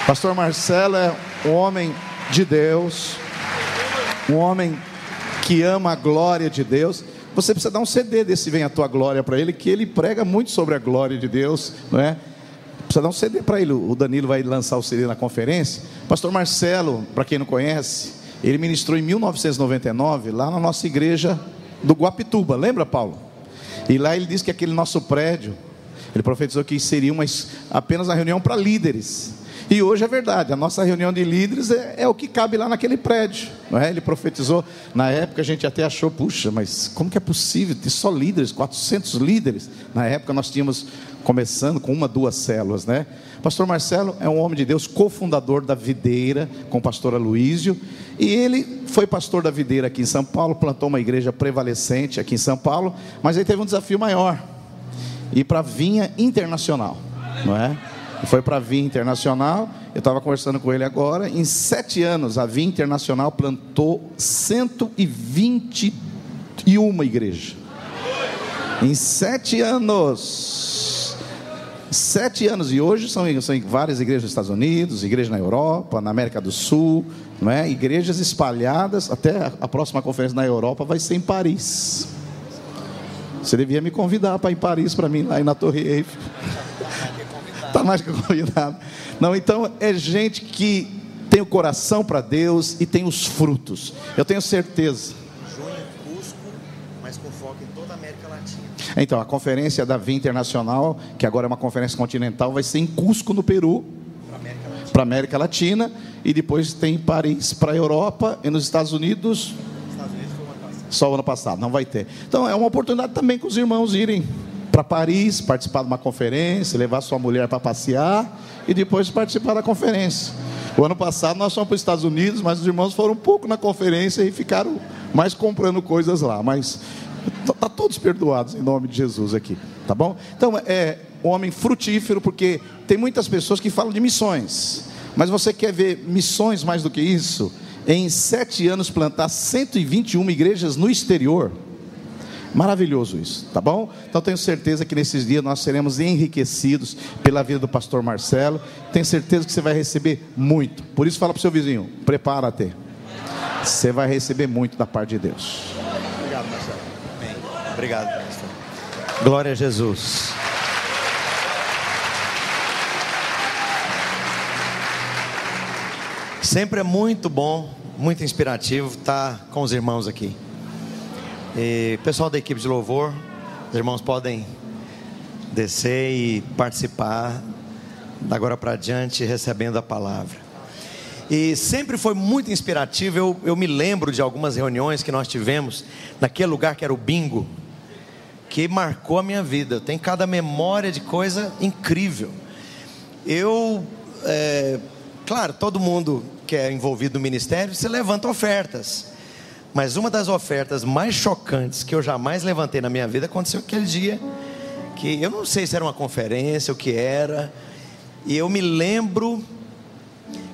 Pastor Marcelo é um homem de Deus, um homem que ama a glória de Deus. Você precisa dar um CD desse Vem a Tua Glória para ele, que ele prega muito sobre a glória de Deus, não é? Precisa dar um CD para ele. O Danilo vai lançar o CD na conferência. Pastor Marcelo, para quem não conhece, ele ministrou em 1999 lá na nossa igreja do Guapituba, lembra, Paulo? E lá ele disse que aquele nosso prédio, ele profetizou que seria apenas uma reunião para líderes. E hoje é verdade, a nossa reunião de líderes é o que cabe lá naquele prédio, não é? Ele profetizou, na época a gente até achou, puxa, mas como que é possível ter só líderes, 400 líderes? Na época nós tínhamos, começando com 1, 2 células, né? Pastor Marcelo é um homem de Deus, cofundador da Videira, com o pastor Aloísio, e ele foi pastor da Videira aqui em São Paulo, plantou uma igreja prevalecente aqui em São Paulo, mas ele teve um desafio maior, ir para a Vinha Internacional, não é? Foi para a Vinha Internacional. Eu estava conversando com ele agora. Em 7 anos a Vinha Internacional plantou 121 igrejas. Em 7 anos. 7 anos. E hoje são várias igrejas nos Estados Unidos, igrejas na Europa, na América do Sul, não é? Igrejas espalhadas. Até a próxima conferência na Europa vai ser em Paris. Você devia me convidar para ir em Paris para mim, lá na Torre Eiffel. Está mais que convidado. Não, então é gente que tem o coração para Deus e tem os frutos. Eu tenho certeza. Junho em Cusco, mas com foco em toda a América Latina. Então, a conferência da Vinha Internacional, que agora é uma conferência continental, vai ser em Cusco, no Peru, para a América Latina, e depois tem em Paris para a Europa, e nos Estados Unidos. Só o ano passado, não vai ter. Então é uma oportunidade também com os irmãos irem para Paris, participar de uma conferência, levar sua mulher para passear e depois participar da conferência. O ano passado nós fomos para os Estados Unidos, mas os irmãos foram um pouco na conferência e ficaram mais comprando coisas lá. Mas está todos perdoados em nome de Jesus aqui, tá bom? Então é um homem frutífero, porque tem muitas pessoas que falam de missões, mas você quer ver missões mais do que isso? Em 7 anos plantar 121 igrejas no exterior. Maravilhoso isso, tá bom? Então tenho certeza que nesses dias nós seremos enriquecidos pela vida do pastor Marcelo. Tenho certeza que você vai receber muito. Por isso fala para o seu vizinho, prepara-te. Você vai receber muito da parte de Deus. Obrigado, Marcelo. Amém. Obrigado, pastor. Glória a Jesus. Sempre é muito bom, muito inspirativo estar com os irmãos aqui. E pessoal da equipe de louvor, os irmãos podem descer e participar da agora para diante, recebendo a palavra. E sempre foi muito inspirativo. Eu me lembro de algumas reuniões que nós tivemos naquele lugar que era o bingo, que marcou a minha vida. Eu tenho cada memória de coisa incrível. Claro, todo mundo que é envolvido no ministério, você levanta ofertas. Mas uma das ofertas mais chocantes que eu jamais levantei na minha vida aconteceu aquele dia, que eu não sei se era uma conferência, o que era. E eu me lembro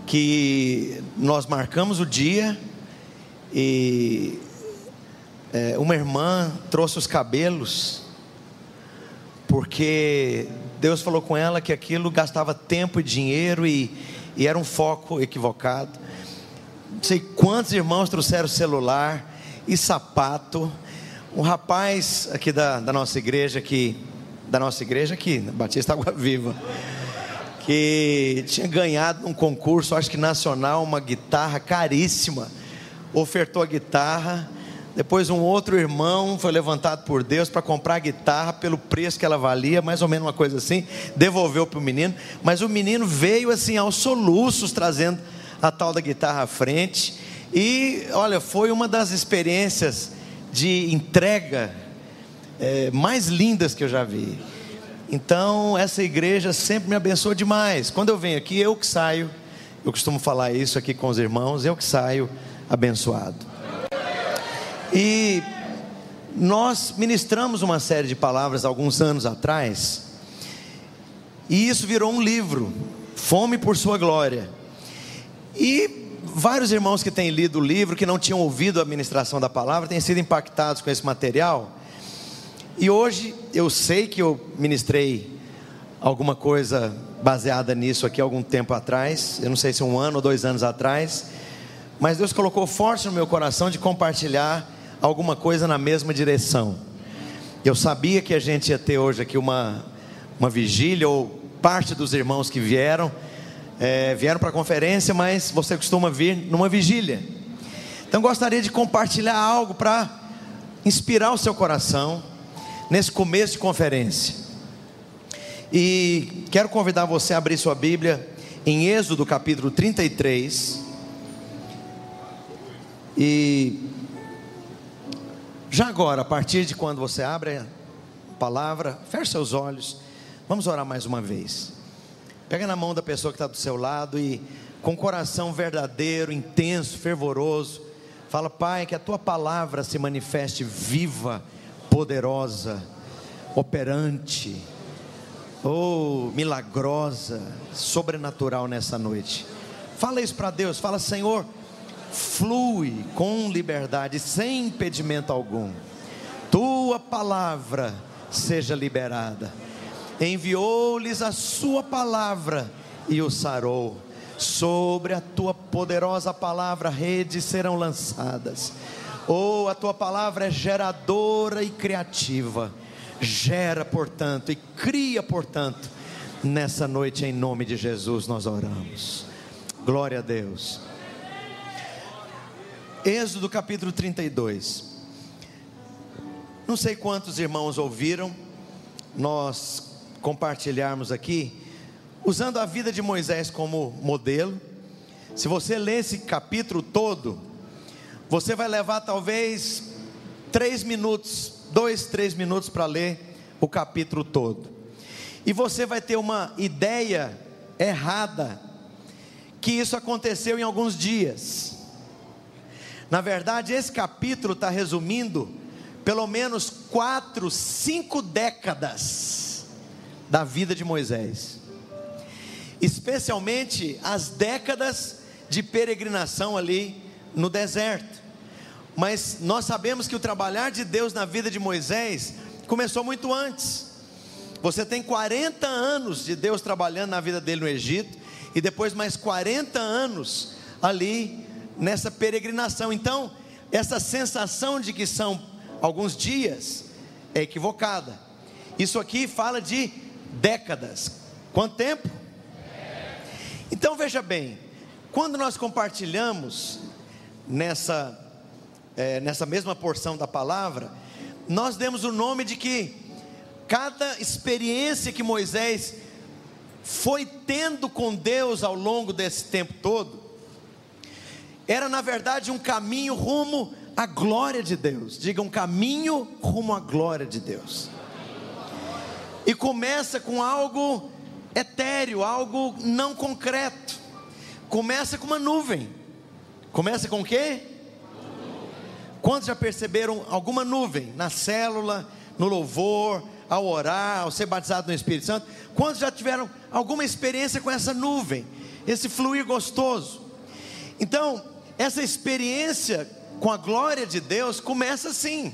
que nós marcamos o dia e uma irmã trouxe os cabelos, porque Deus falou com ela que aquilo gastava tempo e dinheiro e era um foco equivocado. Não sei quantos irmãos trouxeram celular e sapato. Um rapaz aqui da nossa igreja aqui, Batista Água Viva, que tinha ganhado um concurso, acho que nacional, uma guitarra caríssima, ofertou a guitarra. Depois um outro irmão foi levantado por Deus para comprar a guitarra pelo preço que ela valia, mais ou menos uma coisa assim, devolveu para o menino. Mas o menino veio assim aos soluços, trazendo a tal da guitarra à frente. E olha, foi uma das experiências de entrega mais lindas que eu já vi. Então essa igreja sempre me abençoou demais. Quando eu venho aqui, eu que saio, eu costumo falar isso aqui com os irmãos, eu que saio abençoado. E nós ministramos uma série de palavras alguns anos atrás, e isso virou um livro, Fome por Sua Glória. E vários irmãos que têm lido o livro, que não tinham ouvido a ministração da palavra, têm sido impactados com esse material. E hoje eu sei que eu ministrei alguma coisa baseada nisso aqui algum tempo atrás. Eu não sei se 1 ano ou 2 anos atrás, mas Deus colocou forte no meu coração de compartilhar alguma coisa na mesma direção. Eu sabia que a gente ia ter hoje aqui uma vigília, ou parte dos irmãos que vieram para a conferência, mas você costuma vir numa vigília. Então gostaria de compartilhar algo para inspirar o seu coração nesse começo de conferência. E quero convidar você a abrir sua Bíblia em Êxodo capítulo 33. E já agora, a partir de quando você abre a palavra, feche seus olhos, vamos orar mais uma vez. Pega na mão da pessoa que está do seu lado e com coração verdadeiro, intenso, fervoroso, fala: Pai, que a Tua palavra se manifeste viva, poderosa, operante, milagrosa, sobrenatural nessa noite. Fala isso para Deus, fala: Senhor, flui com liberdade, sem impedimento algum. Tua palavra seja liberada. Enviou-lhes a sua palavra e os sarou. Sobre a tua poderosa palavra redes serão lançadas. A tua palavra é geradora e criativa. Gera, portanto, e cria, portanto. Nessa noite, em nome de Jesus, nós oramos. Glória a Deus. Êxodo capítulo 32. Não sei quantos irmãos ouviram nós compartilharmos aqui, usando a vida de Moisés como modelo. Se você ler esse capítulo todo, você vai levar talvez 3 minutos, 2, 3 minutos para ler o capítulo todo. E você vai ter uma ideia errada, que isso aconteceu em alguns dias. Na verdade, esse capítulo está resumindo pelo menos 4, 5 décadas da vida de Moisés, especialmente as décadas de peregrinação ali no deserto. Mas nós sabemos que o trabalhar de Deus na vida de Moisés começou muito antes. Você tem 40 anos de Deus trabalhando na vida dele no Egito, e depois mais 40 anos ali nessa peregrinação. Então essa sensação de que são alguns dias é equivocada. Isso aqui fala de décadas. Quanto tempo? Então veja bem, quando nós compartilhamos nessa mesma porção da palavra, nós demos o nome de que cada experiência que Moisés foi tendo com Deus ao longo desse tempo todo, era na verdade um caminho rumo à glória de Deus. Diga: um caminho rumo à glória de Deus. E começa com algo etéreo, algo não concreto. Começa com uma nuvem. Começa com o quê? Quantos já perceberam alguma nuvem na célula, no louvor, ao orar, ao ser batizado no Espírito Santo? Quantos já tiveram alguma experiência com essa nuvem, esse fluir gostoso? Então, essa experiência com a glória de Deus começa assim,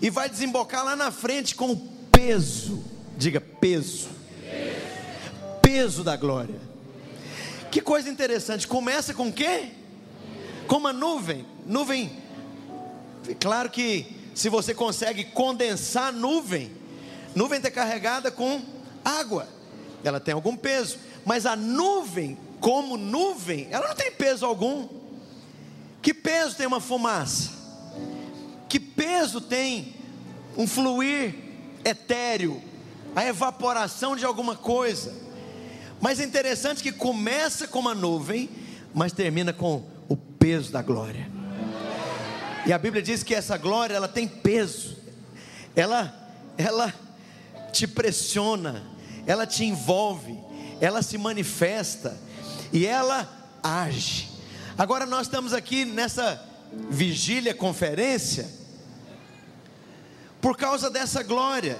e vai desembocar lá na frente com o peso. Diga: peso. Peso da glória. Que coisa interessante. Começa com o quê? Com uma nuvem. Nuvem. Claro que se você consegue condensar nuvem está carregada com água, ela tem algum peso. Mas a nuvem, como nuvem, ela não tem peso algum. Que peso tem uma fumaça? Que peso tem um fluir etéreo, a evaporação de alguma coisa? Mas é interessante que começa com uma nuvem, mas termina com o peso da glória. E a Bíblia diz que essa glória, ela tem peso. Ela te pressiona, ela te envolve, ela se manifesta e ela age. Agora nós estamos aqui nessa vigília, conferência, por causa dessa glória.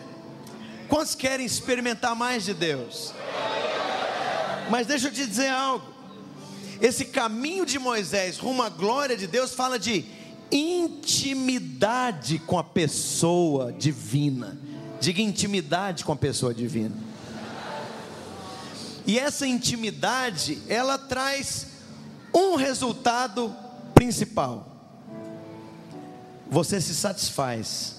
Quantos querem experimentar mais de Deus? Mas deixa eu te dizer algo. Esse caminho de Moisés rumo à glória de Deus fala de intimidade com a pessoa divina. Diga: intimidade com a pessoa divina. E essa intimidade, ela traz um resultado principal: você se satisfaz.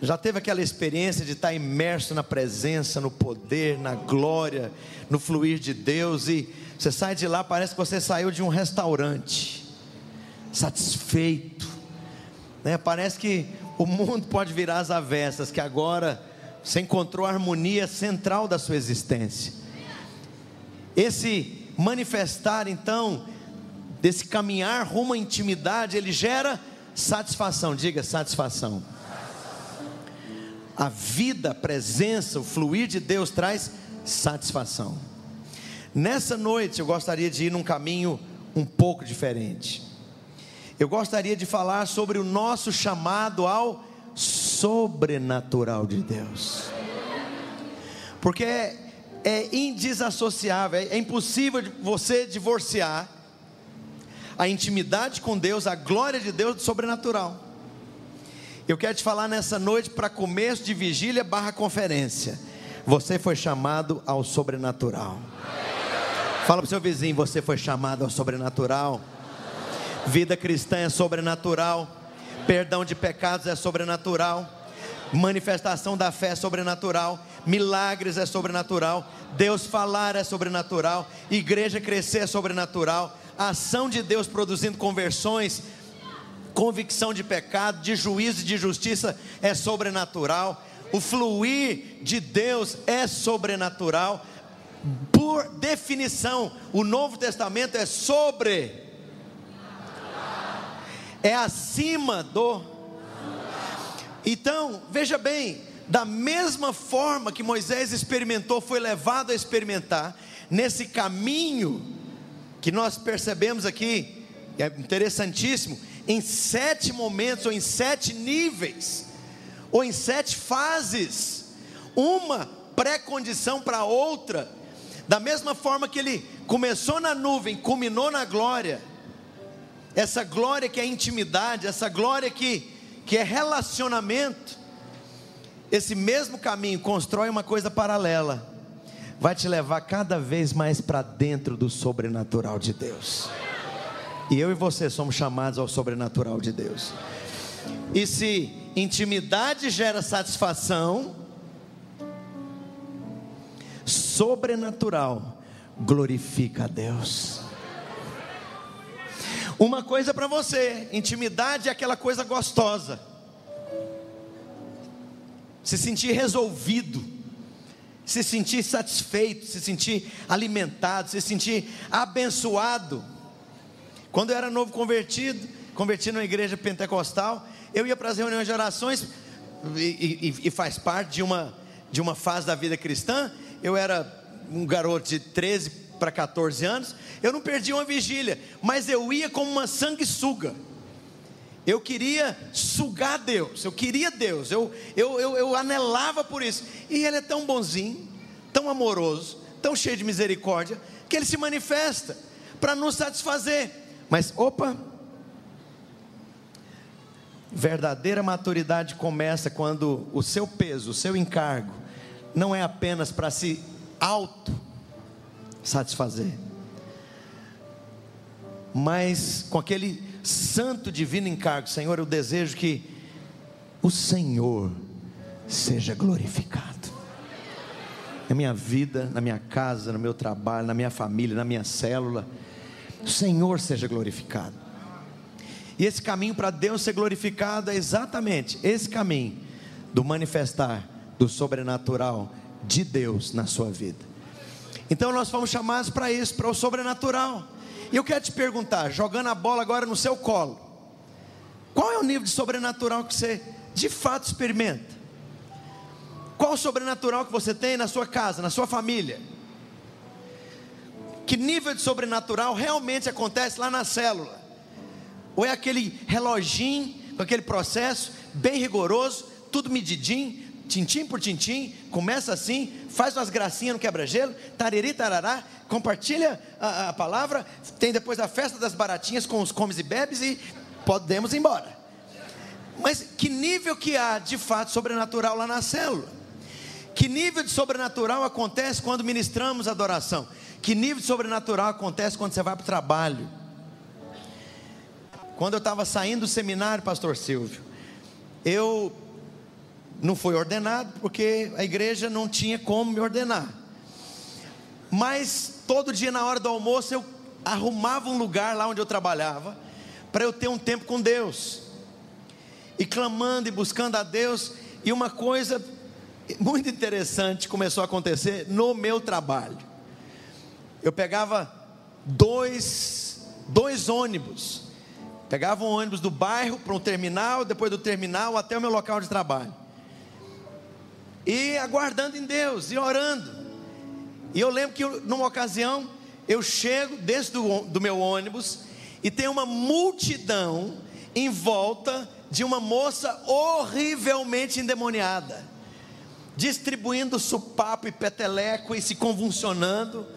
Já teve aquela experiência de estar imerso na presença, no poder, na glória, no fluir de Deus, e você sai de lá, parece que você saiu de um restaurante, satisfeito, né? Parece que o mundo pode virar as avessas, que agora você encontrou a harmonia central da sua existência. Esse manifestar, então, desse caminhar rumo à intimidade, ele gera satisfação. Diga satisfação. A vida, a presença, o fluir de Deus traz satisfação. Nessa noite eu gostaria de ir num caminho um pouco diferente. Eu gostaria de falar sobre o nosso chamado ao sobrenatural de Deus, porque é indissociável, é impossível você divorciar a intimidade com Deus, a glória de Deus do sobrenatural. Eu quero te falar nessa noite, para começo de vigília / conferência, você foi chamado ao sobrenatural. Fala para o seu vizinho: você foi chamado ao sobrenatural. Vida cristã é sobrenatural, perdão de pecados é sobrenatural, manifestação da fé é sobrenatural, milagres é sobrenatural, Deus falar é sobrenatural, igreja crescer é sobrenatural, a ação de Deus produzindo conversões, convicção de pecado, de juízo e de justiça é sobrenatural. O fluir de Deus é sobrenatural. Por definição, o Novo Testamento é é acima do. Então, veja bem, da mesma forma que Moisés experimentou, foi levado a experimentar, nesse caminho que nós percebemos aqui, é interessantíssimo, em 7 momentos, ou em 7 níveis, ou em 7 fases, uma pré-condição para outra. Da mesma forma que ele começou na nuvem, culminou na glória, essa glória que é intimidade, essa glória que é relacionamento, esse mesmo caminho constrói uma coisa paralela, vai te levar cada vez mais para dentro do sobrenatural de Deus. E eu e você somos chamados ao sobrenatural de Deus. E se intimidade gera satisfação, sobrenatural glorifica a Deus. Uma coisa para você: intimidade é aquela coisa gostosa, se sentir resolvido, se sentir satisfeito, se sentir alimentado, se sentir abençoado. Quando eu era novo converti numa igreja pentecostal, eu ia para as reuniões de orações, e faz parte de uma fase da vida cristã. Eu era um garoto de 13 para 14 anos, eu não perdi uma vigília, mas eu ia como uma sanguessuga. Eu queria sugar Deus, eu queria Deus, eu anelava por isso. E Ele é tão bonzinho, tão amoroso, tão cheio de misericórdia, que Ele se manifesta para nos satisfazer. Mas verdadeira maturidade começa quando o seu peso, o seu encargo, não é apenas para se satisfazer, mas com aquele santo divino encargo: Senhor, eu desejo que o Senhor seja glorificado na minha vida, na minha casa, no meu trabalho, na minha família, na minha célula. O Senhor seja glorificado. E esse caminho para Deus ser glorificado é exatamente esse caminho do manifestar do sobrenatural de Deus na sua vida. Então nós fomos chamados para isso, para o sobrenatural. E eu quero te perguntar, jogando a bola agora no seu colo, qual é o nível de sobrenatural que você de fato experimenta? Qual o sobrenatural que você tem na sua casa, na sua família? Que nível de sobrenatural realmente acontece lá na célula? Ou é aquele reloginho, com aquele processo bem rigoroso, tudo medidinho, tintim por tintim, começa assim, faz umas gracinhas no quebra-gelo, tariri, tarará, compartilha a palavra, tem depois a festa das baratinhas com os comes e bebes e podemos ir embora. Mas que nível que há de fato sobrenatural lá na célula? Que nível de sobrenatural acontece quando ministramos adoração? Que nível de sobrenatural acontece quando você vai para o trabalho? Quando eu estava saindo do seminário, pastor Silvio, eu não fui ordenado, porque a igreja não tinha como me ordenar. Mas todo dia na hora do almoço eu arrumava um lugar lá onde eu trabalhava, para eu ter um tempo com Deus, e clamando e buscando a Deus. E uma coisa muito interessante começou a acontecer no meu trabalho. Eu pegava dois ônibus. Pegava um ônibus do bairro para um terminal, depois do terminal até o meu local de trabalho, e aguardando em Deus, e orando. E eu lembro que numa ocasião, eu chego dentro do meu ônibus, e tem uma multidão em volta de uma moça horrivelmente endemoniada, distribuindo supapo e peteleco e se convulsionando.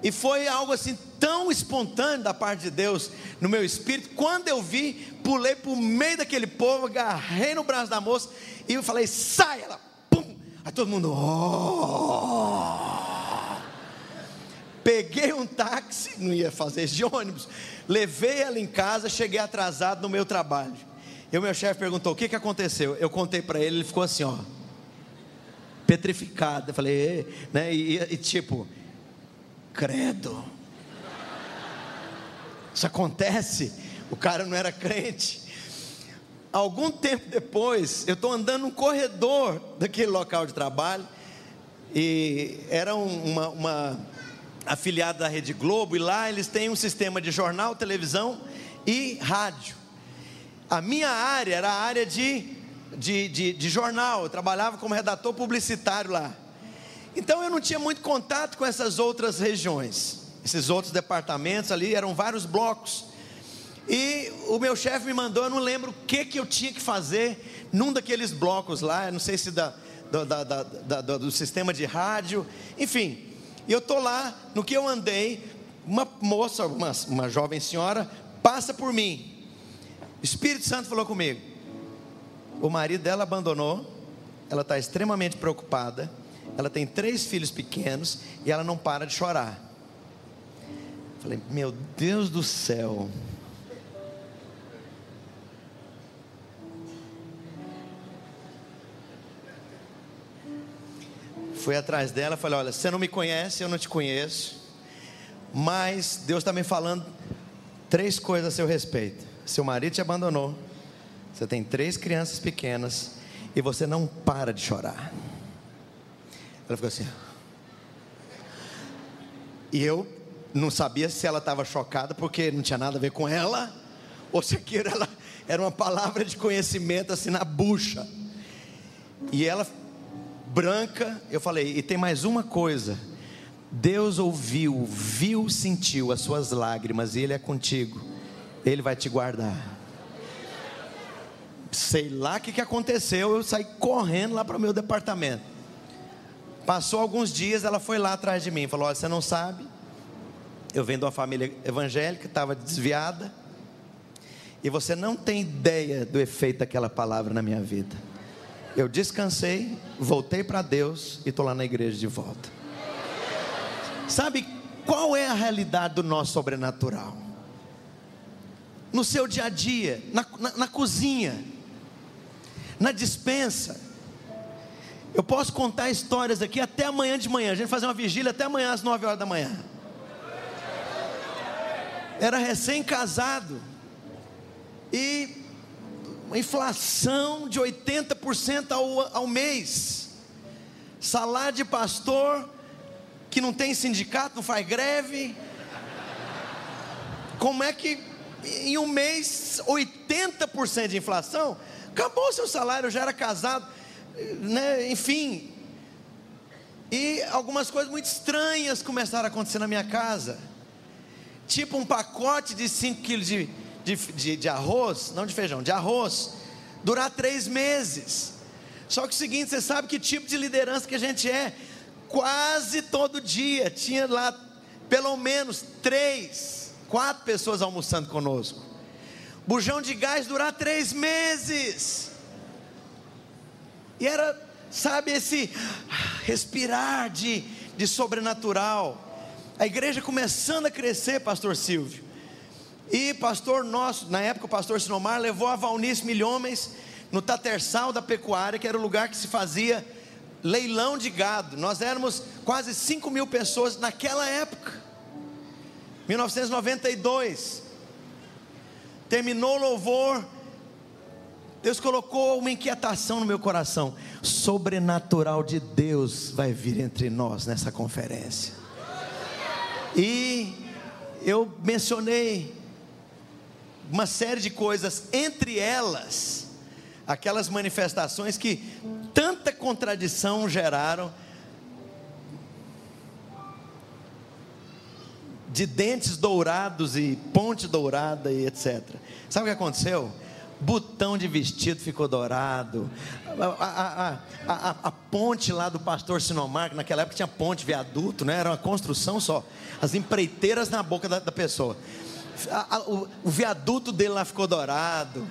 E foi algo assim tão espontâneo da parte de Deus no meu espírito. Quando eu vi, pulei para o meio daquele povo, agarrei no braço da moça e eu falei: sai! Ela, pum! Aí todo mundo, oh! Peguei um táxi, não ia fazer isso de ônibus, levei ela em casa, cheguei atrasado no meu trabalho. E o meu chefe perguntou: o que aconteceu? Eu contei para ele, ele ficou assim, ó, petrificado. Eu falei, né? E tipo, credo, isso acontece? O cara não era crente. Algum tempo depois, eu estou andando num corredor daquele local de trabalho, e era uma afiliada da Rede Globo, e lá eles têm um sistema de jornal, televisão e rádio. A minha área era a área de jornal. Eu trabalhava como redator publicitário lá. Então eu não tinha muito contato com essas outras regiões, esses outros departamentos ali, eram vários blocos. E o meu chefe me mandou, eu não lembro o que eu tinha que fazer num daqueles blocos lá, eu não sei se do sistema de rádio, enfim. E eu estou lá, no que eu andei, uma moça, uma jovem senhora, passa por mim. O Espírito Santo falou comigo: o marido dela abandonou, ela está extremamente preocupada, ela tem 3 filhos pequenos e ela não para de chorar. Falei: meu Deus do céu. Fui atrás dela, falei: olha, você não me conhece, eu não te conheço, mas Deus está me falando 3 coisas a seu respeito. Seu marido te abandonou, você tem 3 crianças pequenas e você não para de chorar. Ela ficou assim, e eu não sabia se ela estava chocada porque não tinha nada a ver com ela, ou se aquilo era uma palavra de conhecimento assim na bucha. E ela branca, eu falei: e tem mais uma coisa, Deus ouviu, viu, sentiu as suas lágrimas, e Ele é contigo, Ele vai te guardar. Sei lá o que aconteceu, eu saí correndo lá para o meu departamento. Passou alguns dias, ela foi lá atrás de mim, falou: olha, você não sabe, eu venho de uma família evangélica, estava desviada, e você não tem ideia do efeito daquela palavra na minha vida. Eu descansei, voltei para Deus e estou lá na igreja de volta. Sabe qual é a realidade do nosso sobrenatural? No seu dia a dia, na cozinha, na despensa. Eu posso contar histórias aqui até amanhã de manhã. A gente fazer uma vigília até amanhã às 9 horas da manhã. Era recém-casado, e uma inflação de 80% ao mês, salário de pastor que não tem sindicato, não faz greve. Como é que em um mês 80% de inflação? Acabou o seu salário, eu já era casado, né? Enfim, e algumas coisas muito estranhas começaram a acontecer na minha casa, tipo um pacote de 5 quilos de arroz, não de feijão, de arroz, durar 3 meses. Só que o seguinte, você sabe que tipo de liderança que a gente é? Quase todo dia tinha lá pelo menos 3, 4 pessoas almoçando conosco. Bujão de gás durar 3 meses. E era sabe, esse respirar de sobrenatural. A igreja começando a crescer, pastor Silvio, e pastor nosso, na época o pastor Sinomar, levou a Valnice Milhomens no Tatersal da pecuária, que era o lugar que se fazia leilão de gado. Nós éramos quase 5.000 pessoas naquela época, 1992. Terminou o louvor, Deus colocou uma inquietação no meu coração: sobrenatural de Deus vai vir entre nós nessa conferência. E eu mencionei uma série de coisas, entre elas aquelas manifestações que tanta contradição geraram, de dentes dourados e ponte dourada e etc. Sabe o que aconteceu? Botão de vestido ficou dourado, a ponte lá do pastor Sinomar, que naquela época tinha ponte, viaduto, né? Era uma construção só, as empreiteiras na boca da pessoa. O viaduto dele lá ficou dourado.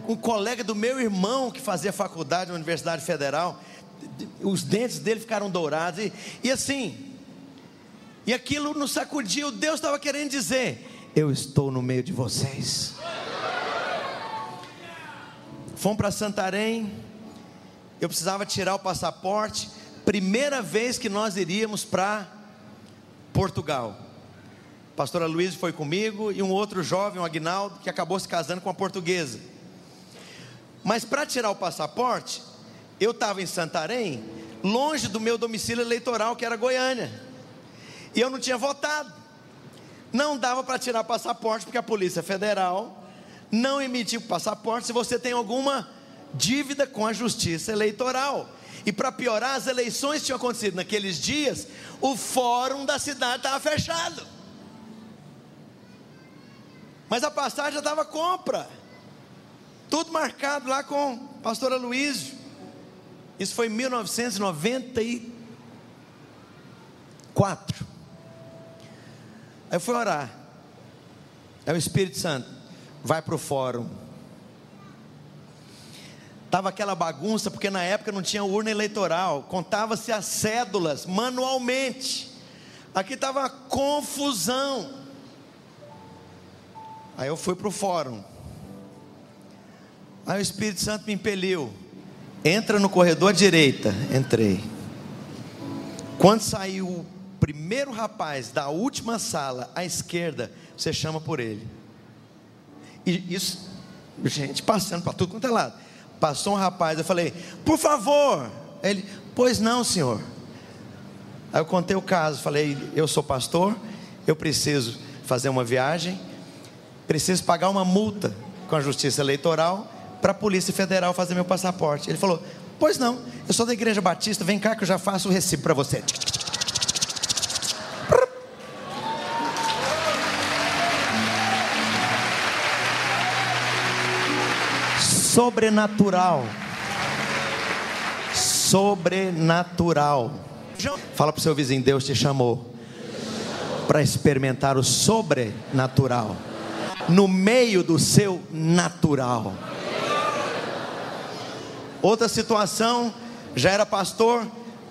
O colega do meu irmão, que fazia faculdade na Universidade Federal, os dentes dele ficaram dourados, e assim, e aquilo nos sacudiu. Deus estava querendo dizer: eu estou no meio de vocês. Fomos para Santarém, eu precisava tirar o passaporte, primeira vez que nós iríamos para Portugal. A pastora Luísa foi comigo e um outro jovem, o Aguinaldo, que acabou se casando com uma portuguesa. Mas para tirar o passaporte, eu estava em Santarém, longe do meu domicílio eleitoral, que era Goiânia, e eu não tinha votado. Não dava para tirar passaporte, porque a Polícia Federal não emitiu passaporte se você tem alguma dívida com a Justiça Eleitoral. E para piorar, as eleições tinham acontecido naqueles dias, o fórum da cidade estava fechado, mas a passagem já estava compra, tudo marcado lá com a pastora Luísa. Isso foi em 1994. Aí eu fui orar. Aí o Espírito Santo: vai para o fórum. Estava aquela bagunça, porque na época não tinha urna eleitoral, contava-se as cédulas manualmente. Aqui estava uma confusão. Aí eu fui para o fórum. Aí o Espírito Santo me impeliu: entra no corredor à direita. Entrei. Quando saiu o primeiro rapaz da última sala à esquerda, você chama por ele. E isso, gente, passando para tudo quanto é lado. Passou um rapaz, eu falei: por favor. Ele: pois não, senhor. Aí eu contei o caso, falei: eu sou pastor, eu preciso fazer uma viagem, preciso pagar uma multa com a Justiça Eleitoral para a Polícia Federal fazer meu passaporte. Ele falou: pois não, eu sou da Igreja Batista, vem cá que eu já faço o recibo para você. Sobrenatural. Sobrenatural. Fala para o seu vizinho: Deus te chamou para experimentar o sobrenatural no meio do seu natural. Outra situação, já era pastor.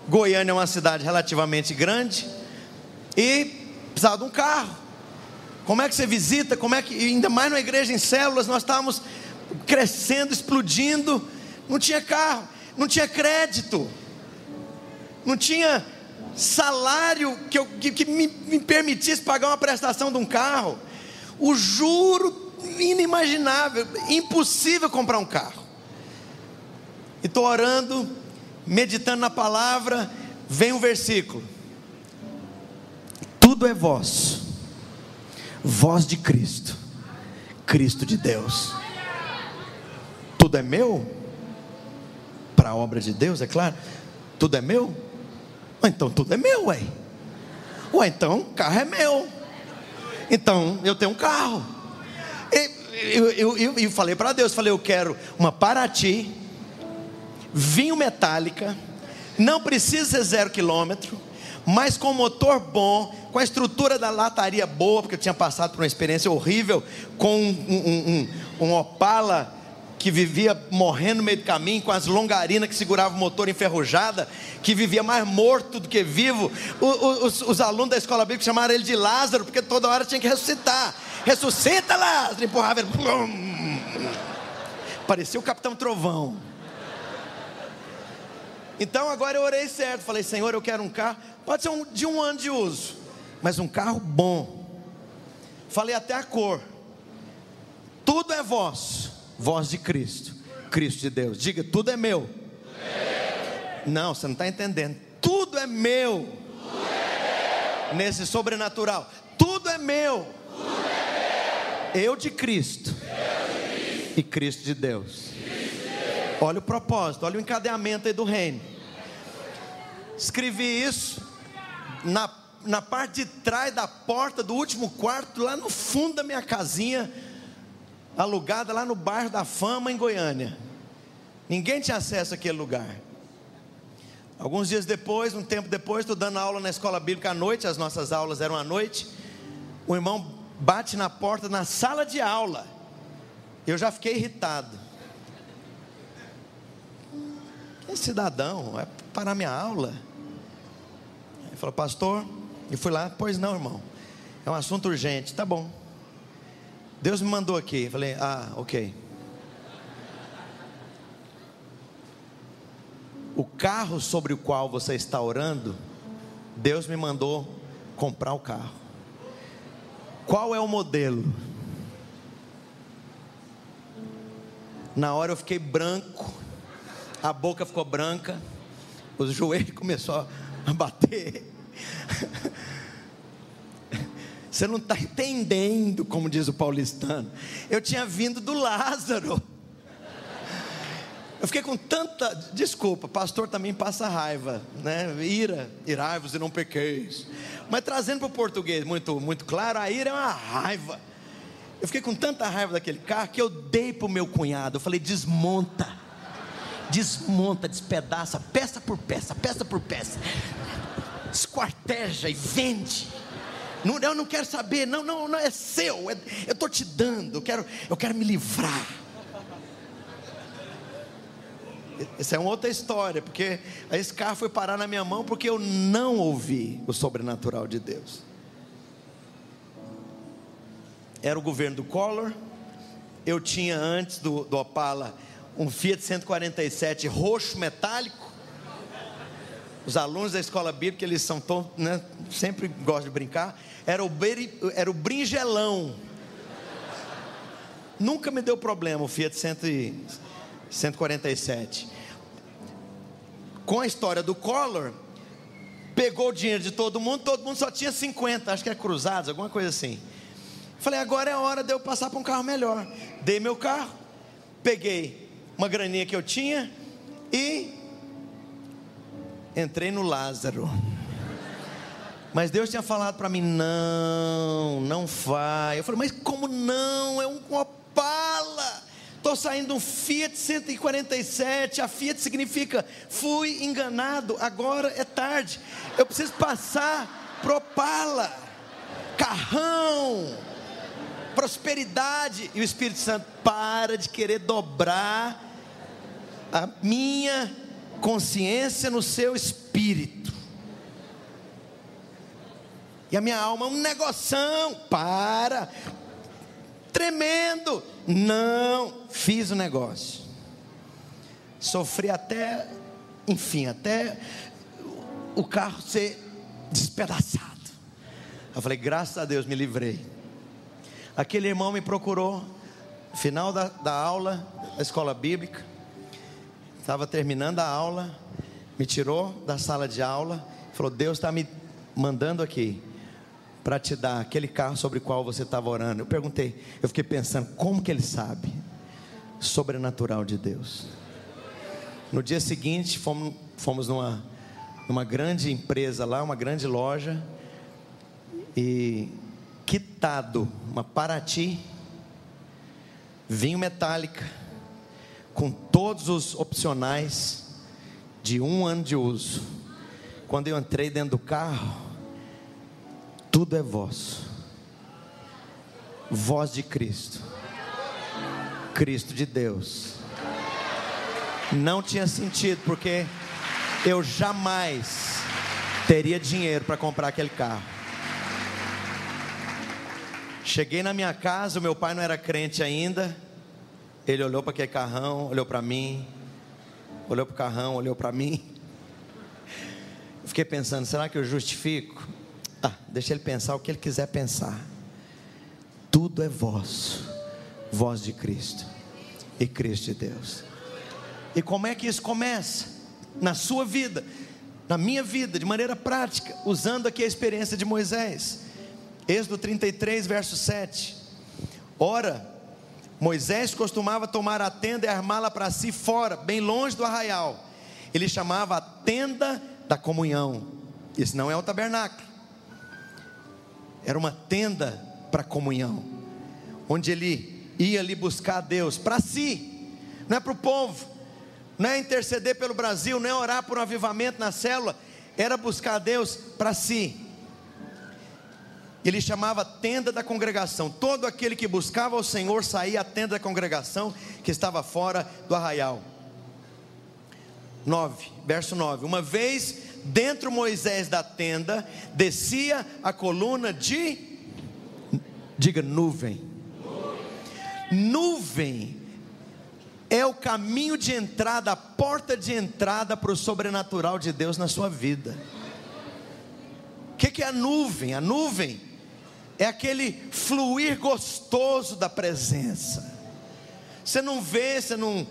Goiânia é uma cidade relativamente grande e precisava de um carro. Como é que você visita? Como é que, ainda mais numa igreja em células, nós estávamos crescendo, explodindo. Não tinha carro, não tinha crédito, não tinha salário que me permitisse pagar uma prestação de um carro. O juro inimaginável, impossível comprar um carro. E estou orando, meditando na palavra, vem um versículo: tudo é vosso, voz de Cristo, Cristo de Deus. Tudo é meu, para a obra de Deus, é claro. Tudo é meu? Então tudo é meu, ué. Então o carro é meu. Então eu tenho um carro. Eu falei para Deus, falei: eu quero uma Paraty, vinho Metallica, não precisa ser 0 quilômetro, mas com motor bom, com a estrutura da lataria boa, porque eu tinha passado por uma experiência horrível com um Opala que vivia morrendo no meio do caminho, com as longarinas que seguravam o motor enferrujada, que vivia mais morto do que vivo. Os alunos da escola bíblica chamaram ele de Lázaro, porque toda hora tinha que ressuscitar. Ressuscita, Lázaro! Empurrava ele. Parecia o Capitão Trovão. Então agora eu orei certo. Falei, Senhor, eu quero um carro. Pode ser de 1 ano de uso, mas um carro bom. Falei até a cor. Tudo é vosso, voz de Cristo, Cristo de Deus. Diga, tudo é meu. Não, você não está entendendo. Tudo é meu. Nesse sobrenatural. Tudo é meu. Eu de Cristo. E Cristo de Deus. Olha o propósito, olha o encadeamento aí do reino. Escrevi isso na parte de trás da porta do último quarto, lá no fundo da minha casinha, alugada lá no bairro da Fama, em Goiânia. Ninguém tinha acesso àquele lugar. Alguns dias depois, um tempo depois, estou dando aula na escola bíblica à noite. As nossas aulas eram à noite. O irmão bate na porta na sala de aula. Eu já fiquei irritado. Esse cidadão vai parar minha aula? Ele falou, pastor. Eu fui lá, pois não, irmão, é um assunto urgente. Tá bom, Deus me mandou aqui. Eu falei, ok. O carro sobre o qual você está orando, Deus me mandou comprar o carro. Qual é o modelo? Na hora eu fiquei branco, a boca ficou branca, os joelhos começaram a bater. Você não está entendendo, como diz o paulistano. Eu tinha vindo do Lázaro. Eu fiquei com tanta... Desculpa, pastor também passa raiva, né? Irai-vos e não pequeis. Mas trazendo para o português muito, muito claro, a ira é uma raiva. Eu fiquei com tanta raiva daquele carro que eu dei para o meu cunhado. Eu falei, desmonta, despedaça, peça por peça, esquarteja e vende. Eu não quero saber, não é seu, eu estou te dando, eu quero me livrar. Essa é uma outra história, porque esse carro foi parar na minha mão porque eu não ouvi o sobrenatural de Deus. Era o governo do Collor. Eu tinha antes do Opala um Fiat 147 roxo metálico. Os alunos da escola bíblica, eles são tão, né, sempre gostam de brincar. Era o brinjelão. Nunca me deu problema o Fiat 147. Com a história do Collor, pegou o dinheiro de todo mundo só tinha 50, acho que é cruzados, alguma coisa assim. Falei, agora é a hora de eu passar para um carro melhor. Dei meu carro, peguei uma graninha que eu tinha e entrei no Lázaro. Mas Deus tinha falado para mim, não vai. Eu falei, mas como não? É um Opala. Estou saindo de um Fiat 147. A Fiat significa, fui enganado, agora é tarde. Eu preciso passar pro Opala. Carrão, prosperidade. E o Espírito Santo, para de querer dobrar a minha consciência no seu espírito. E a minha alma, um negoção, para, tremendo. Não, fiz o negócio. Sofri até o carro ser despedaçado. Eu falei, graças a Deus me livrei. Aquele irmão me procurou no final da aula da escola bíblica. Estava terminando a aula, me tirou da sala de aula, falou, Deus está me mandando aqui para te dar aquele carro sobre o qual você estava orando. Eu perguntei, eu fiquei pensando, como que ele sabe? Sobrenatural de Deus. No dia seguinte, fomos numa grande empresa lá, uma grande loja, e quitado, uma Paraty, vinho metálica, com todos os opcionais, de 1 ano de uso. Quando eu entrei dentro do carro, tudo é vosso, voz de Cristo, Cristo de Deus. Não tinha sentido, porque eu jamais teria dinheiro para comprar aquele carro. Cheguei na minha casa, o meu pai não era crente ainda. Ele olhou para aquele carrão, olhou para mim, olhou para o carrão, olhou para mim. Eu fiquei pensando, será que eu justifico? Deixa ele pensar o que ele quiser pensar. Tudo é vosso, voz de Cristo e Cristo de Deus. E como é que isso começa? Na sua vida, na minha vida, de maneira prática, usando aqui a experiência de Moisés. Êxodo 33, verso 7. Ora, Moisés costumava tomar a tenda e armá-la para si fora, bem longe do arraial. Ele chamava a tenda da comunhão. Isso não é o tabernáculo. Era uma tenda para comunhão, onde ele ia ali buscar a Deus para si, não é para o povo, não é interceder pelo Brasil, não é orar por um avivamento na célula, era buscar a Deus para si. Ele chamava a tenda da congregação. Todo aquele que buscava o Senhor saía à tenda da congregação que estava fora do arraial. 9, verso 9. Uma vez dentro Moisés da tenda, descia a coluna de, diga nuvem. Nuvem é o caminho de entrada, a porta de entrada para o sobrenatural de Deus na sua vida. O que é a nuvem? A nuvem é aquele fluir gostoso da presença. Você não vê, você não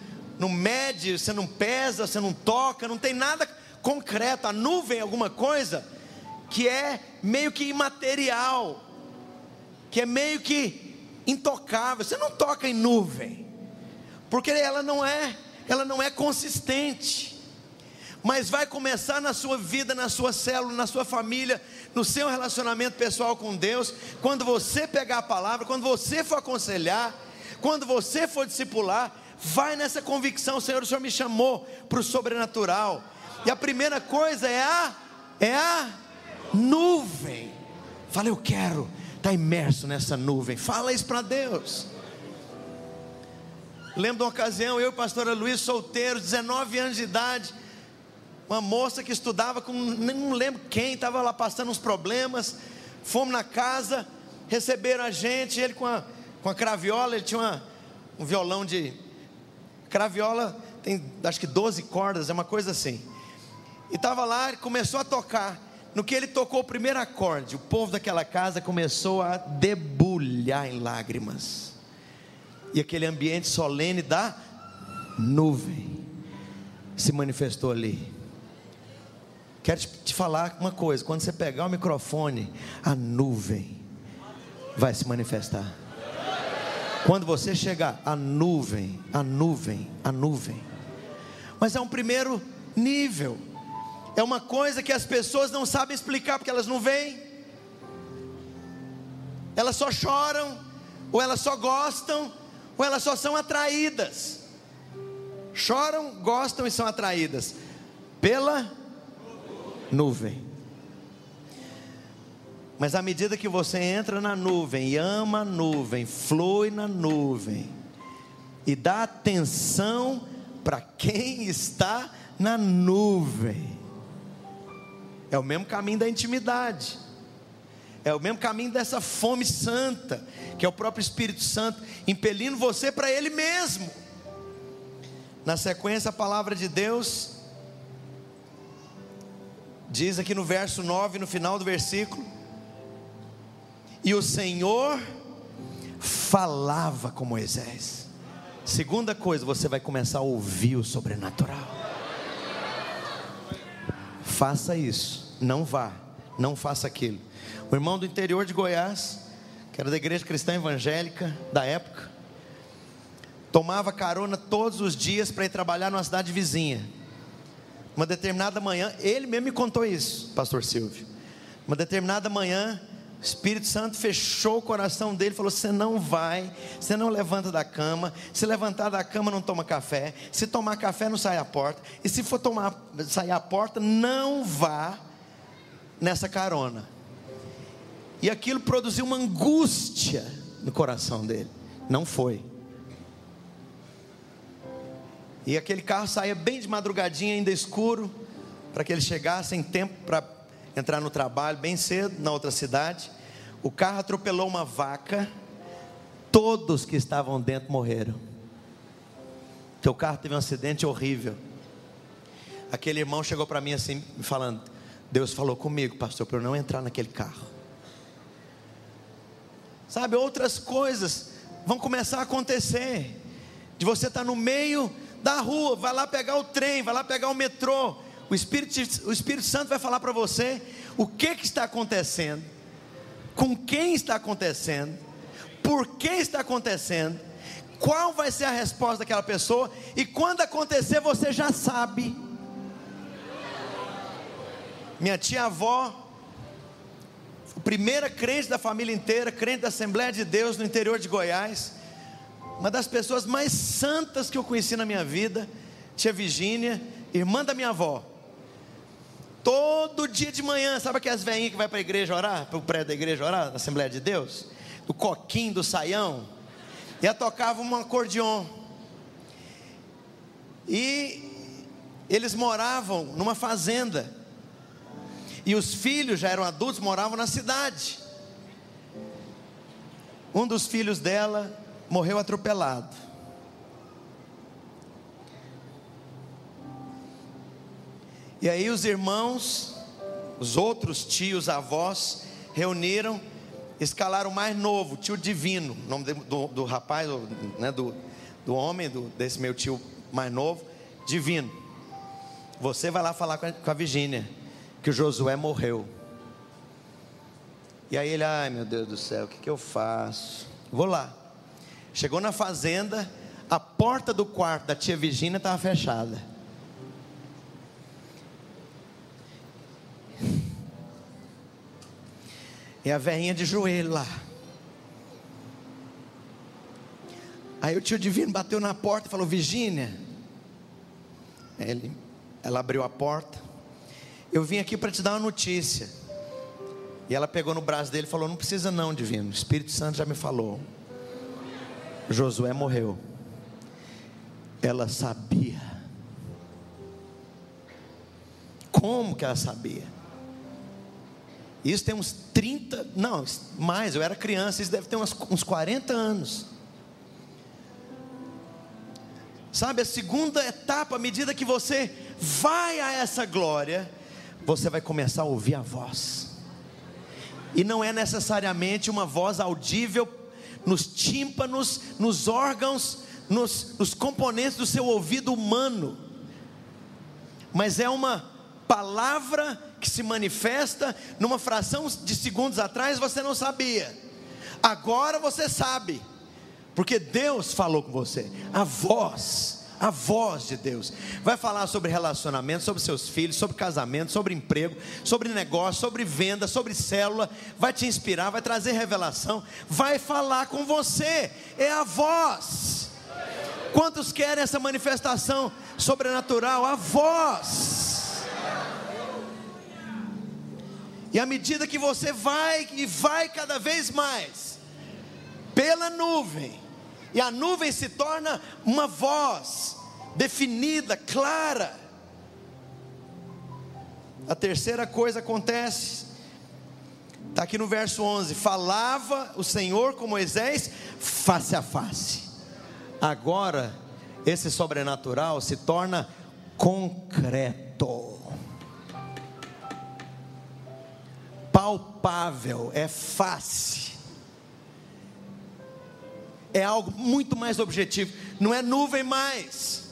mede, você não pesa, você não toca, não tem nada concreto. A nuvem é alguma coisa que é meio que imaterial, que é meio que intocável. Você não toca em nuvem, porque ela não é consistente. Mas vai começar na sua vida, na sua célula, na sua família, no seu relacionamento pessoal com Deus, quando você pegar a palavra, quando você for aconselhar, quando você for discipular, vai nessa convicção: Senhor, o Senhor me chamou para o sobrenatural. E a primeira coisa é a nuvem. Fala, eu quero estar imerso nessa nuvem. Fala isso para Deus. Lembro de uma ocasião, eu e a pastora Luiz, solteiros, 19 anos de idade, uma moça que estudava com, não lembro quem, estava lá passando uns problemas. Fomos na casa, receberam a gente, ele com a craviola, ele tinha um violão de craviola, tem acho que 12 cordas, é uma coisa assim. E estava lá, ele começou a tocar. No que ele tocou o primeiro acorde, o povo daquela casa começou a debulhar em lágrimas. E aquele ambiente solene da nuvem se manifestou ali. Quero te falar uma coisa: quando você pegar o microfone, a nuvem vai se manifestar. Quando você chegar, a nuvem. Mas é um primeiro nível. É uma coisa que as pessoas não sabem explicar, porque elas não veem. Elas só choram, ou elas só gostam, ou elas só são atraídas. Choram, gostam e são atraídas pela nuvem. Mas à medida que você entra na nuvem e ama a nuvem, flui na nuvem e dá atenção para quem está na nuvem, é o mesmo caminho da intimidade, é o mesmo caminho dessa fome santa, que é o próprio Espírito Santo impelindo você para Ele mesmo. Na sequência, a palavra de Deus diz aqui no verso 9, no final do versículo: e o Senhor falava com Moisés. Segunda coisa, você vai começar a ouvir o sobrenatural. Faça isso, não faça aquilo. O irmão do interior de Goiás, que era da igreja cristã evangélica da época, tomava carona todos os dias para ir trabalhar numa cidade vizinha. Uma determinada manhã, ele mesmo me contou isso, pastor Silvio. Uma determinada manhã, o Espírito Santo fechou o coração dele, falou: você não vai, você não levanta da cama, se levantar da cama não toma café, se tomar café não sai à porta, e se for sair à porta, não vá nessa carona. E aquilo produziu uma angústia no coração dele. Não foi. E aquele carro saía bem de madrugadinha, ainda escuro, para que eles chegassem em tempo para entrar no trabalho bem cedo, na outra cidade. O carro atropelou uma vaca, todos que estavam dentro morreram. Teu carro teve um acidente horrível. Aquele irmão chegou para mim assim, me falando: Deus falou comigo, pastor, para eu não entrar naquele carro. Sabe, outras coisas vão começar a acontecer, de você estar no meio da rua, vai lá pegar o trem, vai lá pegar o metrô, o Espírito Santo vai falar para você o que está acontecendo, com quem está acontecendo, por que está acontecendo, qual vai ser a resposta daquela pessoa, e quando acontecer você já sabe. Minha tia-avó, primeira crente da família inteira, crente da Assembleia de Deus no interior de Goiás, uma das pessoas mais santas que eu conheci na minha vida, tia Virgínia, irmã da minha avó. Todo dia de manhã, sabe aquelas velhinhas que vai para a igreja orar, para o prédio da igreja orar, na Assembleia de Deus, do coquinho, do saião, e ela tocava um acordeon, e eles moravam numa fazenda, e os filhos já eram adultos, moravam na cidade. Um dos filhos dela morreu atropelado. E aí os irmãos, os outros tios, avós, reuniram, escalaram o mais novo, tio Divino, o nome do rapaz, né, do homem, desse meu tio mais novo, Divino. Você vai lá falar com a Virgínia, que o Josué morreu. E aí ele: ai meu Deus do céu, o que eu faço? Vou lá. Chegou na fazenda, a porta do quarto da tia Virgínia estava fechada. E a velhinha de joelho lá. Aí o tio Divino bateu na porta e falou: Virgínia. Ela abriu a porta: eu vim aqui para te dar uma notícia. E ela pegou no braço dele e falou: não precisa não, Divino, o Espírito Santo já me falou, Josué morreu. Ela sabia. Como que ela sabia? Isso tem uns 30, não, mais, eu era criança, isso deve ter uns 40 anos. Sabe, a segunda etapa, à medida que você vai a essa glória, você vai começar a ouvir a voz. E não é necessariamente uma voz audível nos tímpanos, nos órgãos, nos componentes do seu ouvido humano, mas é uma palavra que se manifesta numa fração de segundos atrás você não sabia, agora você sabe, porque Deus falou com você. A voz de Deus vai falar sobre relacionamento, sobre seus filhos, sobre casamento, sobre emprego, sobre negócio, sobre venda, sobre célula. Vai te inspirar, vai trazer revelação, vai falar com você. É a voz. Quantos querem essa manifestação sobrenatural? A voz. E à medida que você vai e vai cada vez mais pela nuvem, e a nuvem se torna uma voz definida, clara. A terceira coisa acontece, está aqui no verso 11: falava o Senhor com Moisés face a face. Agora esse sobrenatural se torna concreto, palpável, é face, é algo muito mais objetivo. Não é nuvem mais,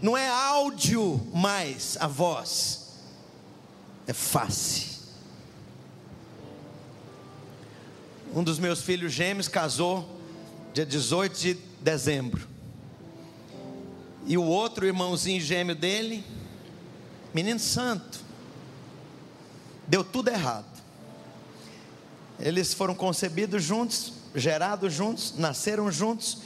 não é áudio mais, a voz é face. Um dos meus filhos gêmeos casou dia 18 de dezembro, e o outro irmãozinho gêmeo dele, menino santo, deu tudo errado. Eles foram concebidos juntos, gerados juntos, nasceram juntos,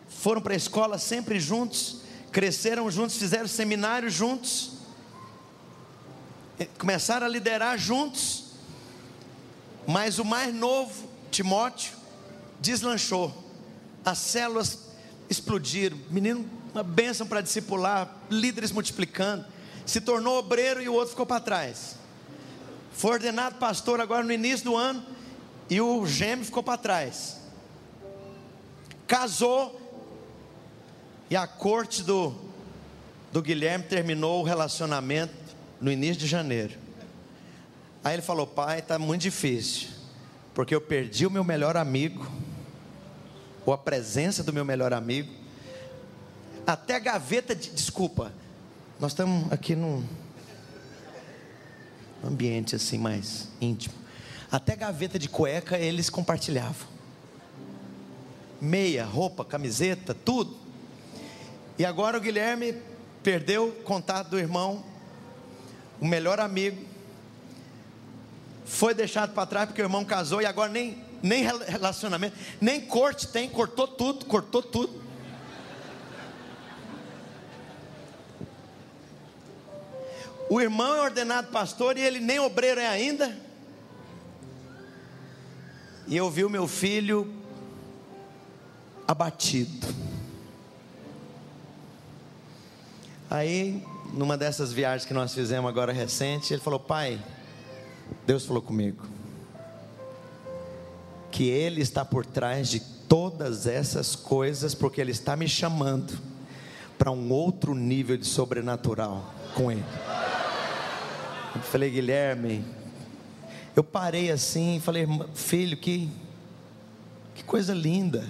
foram para a escola sempre juntos, cresceram juntos, fizeram seminário juntos, começaram a liderar juntos. Mas o mais novo, Timóteo, deslanchou, as células explodiram, menino uma bênção para discipular, líderes multiplicando. Se tornou obreiro e o outro ficou para trás. Foi ordenado pastor agora no início do ano e o gêmeo ficou para trás. Casou e a corte do Guilherme terminou o relacionamento no início de janeiro. Aí ele falou: pai, está muito difícil, porque eu perdi o meu melhor amigo, ou a presença do meu melhor amigo, até a gaveta de, desculpa, nós estamos aqui num ambiente assim mais íntimo, até gaveta de cueca eles compartilhavam, meia, roupa, camiseta, tudo. E agora o Guilherme perdeu o contato do irmão, o melhor amigo, foi deixado para trás porque o irmão casou, e agora nem relacionamento, nem corte tem, cortou tudo. O irmão é ordenado pastor e ele nem obreiro é ainda. E eu vi o meu filho abatido. Aí, numa dessas viagens que nós fizemos agora recente, ele falou: pai, Deus falou comigo que Ele está por trás de todas essas coisas, porque Ele está me chamando para um outro nível de sobrenatural com Ele. Eu falei: Guilherme, eu parei assim e falei: filho, que coisa linda,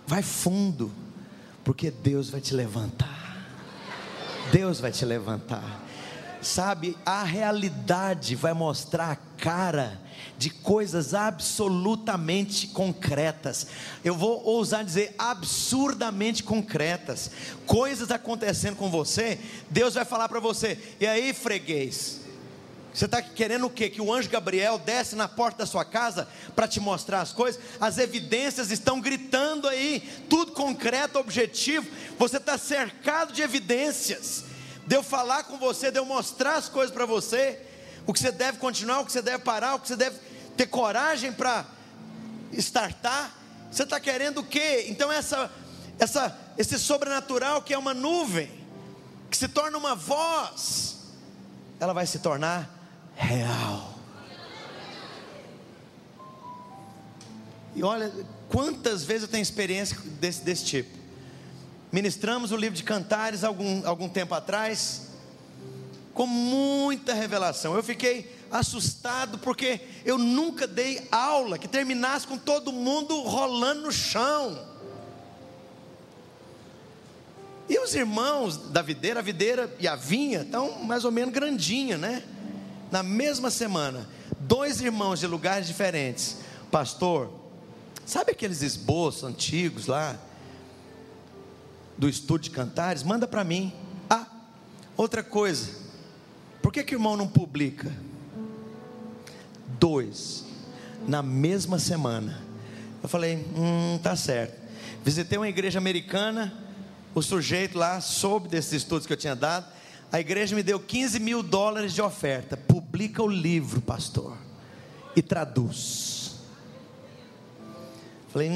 vai fundo, porque Deus vai te levantar, Deus vai te levantar. Sabe, a realidade vai mostrar a cara de coisas absolutamente concretas. Eu vou ousar dizer absurdamente concretas. Coisas acontecendo com você. Deus vai falar para você: e aí, freguês, você está querendo o quê? Que o anjo Gabriel desce na porta da sua casa para te mostrar as coisas? As evidências estão gritando aí, tudo concreto, objetivo. Você está cercado de evidências. De eu falar com você, de eu mostrar as coisas para você, o que você deve continuar, o que você deve parar, o que você deve ter coragem para startar. Você está querendo o quê? Então esse sobrenatural, que é uma nuvem, que se torna uma voz, ela vai se tornar real. E olha, quantas vezes eu tenho experiência desse tipo. Ministramos o livro de Cantares algum tempo atrás, com muita revelação. Eu fiquei assustado, porque eu nunca dei aula que terminasse com todo mundo rolando no chão. E os irmãos da videira, a videira e a vinha estão mais ou menos grandinha, né? Na mesma semana, 2 irmãos de lugares diferentes: pastor, sabe aqueles esboços antigos lá do estúdio de Cantares? Manda para mim. Ah, outra coisa, por que o irmão não publica? 2 na mesma semana. Eu falei: tá certo. Visitei uma igreja americana, o sujeito lá soube desses estudos que eu tinha dado. A igreja me deu $15 mil de oferta. Publica o livro, pastor, e traduz. Falei: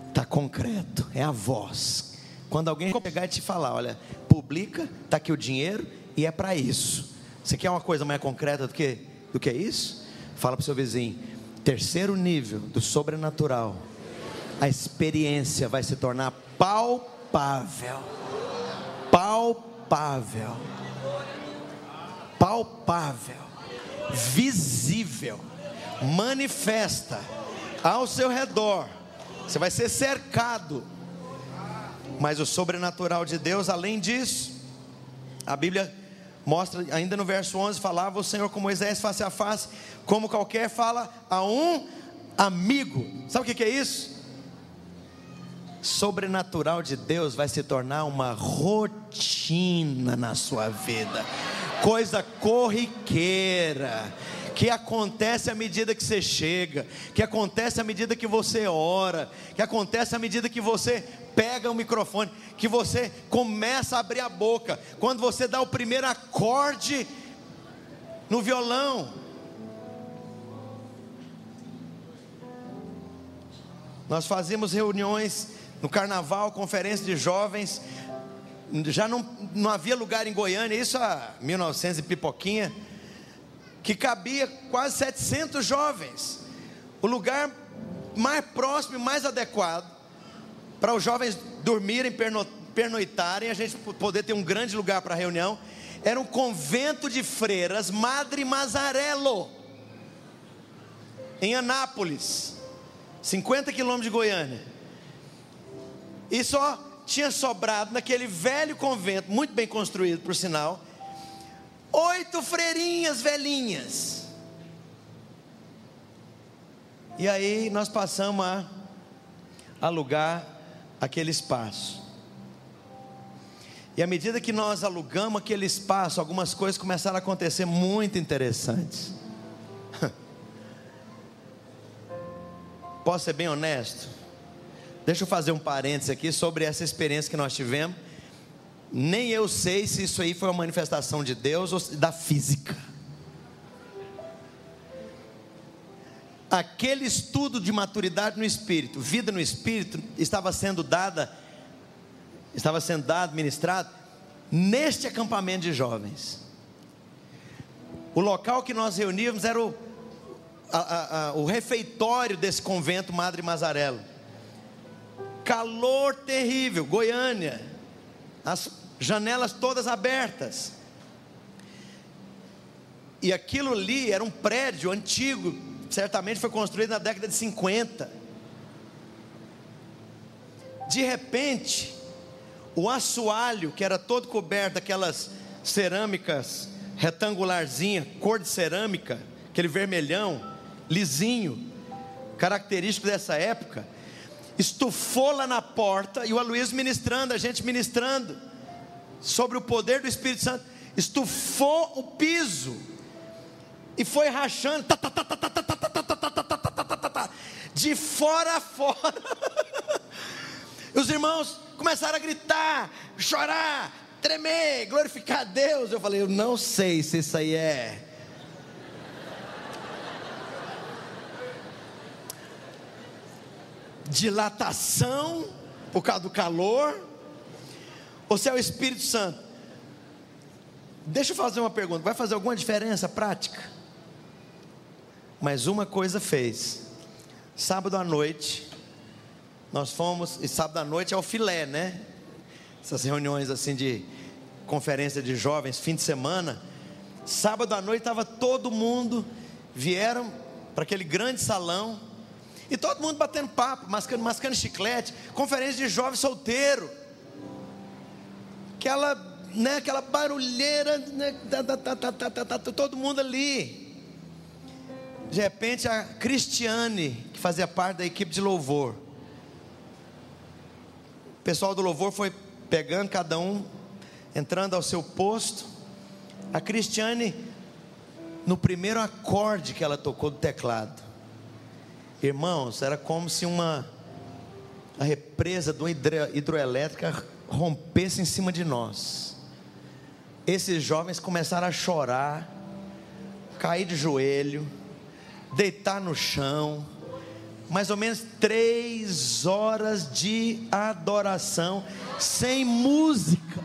está concreto, é a voz. Quando alguém chegar e te falar: olha, publica, está aqui o dinheiro e é para isso. Você quer uma coisa mais concreta do que isso? Fala para o seu vizinho: terceiro nível do sobrenatural, a experiência vai se tornar palpável. Palpável. Palpável. Visível. Manifesta ao seu redor. Você vai ser cercado. Mas o sobrenatural de Deus, além disso, a Bíblia mostra ainda no verso 11: falava o Senhor com Moisés face a face, como qualquer fala a um amigo. Sabe o que é isso? Sobrenatural de Deus vai se tornar uma rotina na sua vida, coisa corriqueira, que acontece à medida que você chega, que acontece à medida que você ora, que acontece à medida que você pega o microfone, que você começa a abrir a boca, quando você dá o primeiro acorde no violão. Nós fazíamos reuniões no carnaval, conferência de jovens. Já não havia lugar em Goiânia, isso há 1900 e pipoquinha, que cabia quase 700 jovens. O lugar mais próximo e mais adequado para os jovens dormirem, pernoitarem, a gente poder ter um grande lugar para reunião, era um convento de freiras, Madre Mazarello, em Anápolis, 50 quilômetros de Goiânia. E só tinha sobrado naquele velho convento, muito bem construído por sinal, 8 freirinhas velhinhas. E aí nós passamos a alugar aquele espaço. E à medida que nós alugamos aquele espaço, algumas coisas começaram a acontecer muito interessantes. Posso ser bem honesto? Deixa eu fazer um parênteses aqui sobre essa experiência que nós tivemos. Nem eu sei se isso aí foi uma manifestação de Deus ou da física. Aquele estudo de maturidade no Espírito, vida no Espírito, estava sendo dado, ministrado, neste acampamento de jovens. O local que nós reuníamos era o refeitório desse convento Madre Mazarello. Calor terrível, Goiânia, as janelas todas abertas. E aquilo ali era um prédio antigo, certamente foi construído na década de 50. De repente, o assoalho, que era todo coberto daquelas cerâmicas retangularzinha, cor de cerâmica, aquele vermelhão, lisinho, característico dessa época, estufou lá na porta, e o Aloysio ministrando, a gente ministrando sobre o poder do Espírito Santo, estufou o piso e foi rachando de fora a fora. Os irmãos começaram a gritar, chorar, tremer, glorificar a Deus. Eu falei, eu não sei se isso aí é dilatação por causa do calor, ou se é o Espírito Santo. Deixa eu fazer uma pergunta, vai fazer alguma diferença prática? Mas uma coisa fez. Sábado à noite nós fomos, e sábado à noite é o filé, né? Essas reuniões assim de conferência de jovens, fim de semana. Sábado à noite estava todo mundo, vieram para aquele grande salão, e todo mundo batendo papo, mascando chiclete, conferência de jovem solteiro, aquela barulheira, né, todo mundo ali. De repente a Cristiane, que fazia parte da equipe de louvor, o pessoal do louvor foi pegando cada um, entrando ao seu posto. A Cristiane, no primeiro acorde que ela tocou do teclado, irmãos, era como se a represa de uma hidroelétrica rompesse em cima de nós. Esses jovens começaram a chorar, cair de joelho, deitar no chão. Mais ou menos 3 horas de adoração, sem música,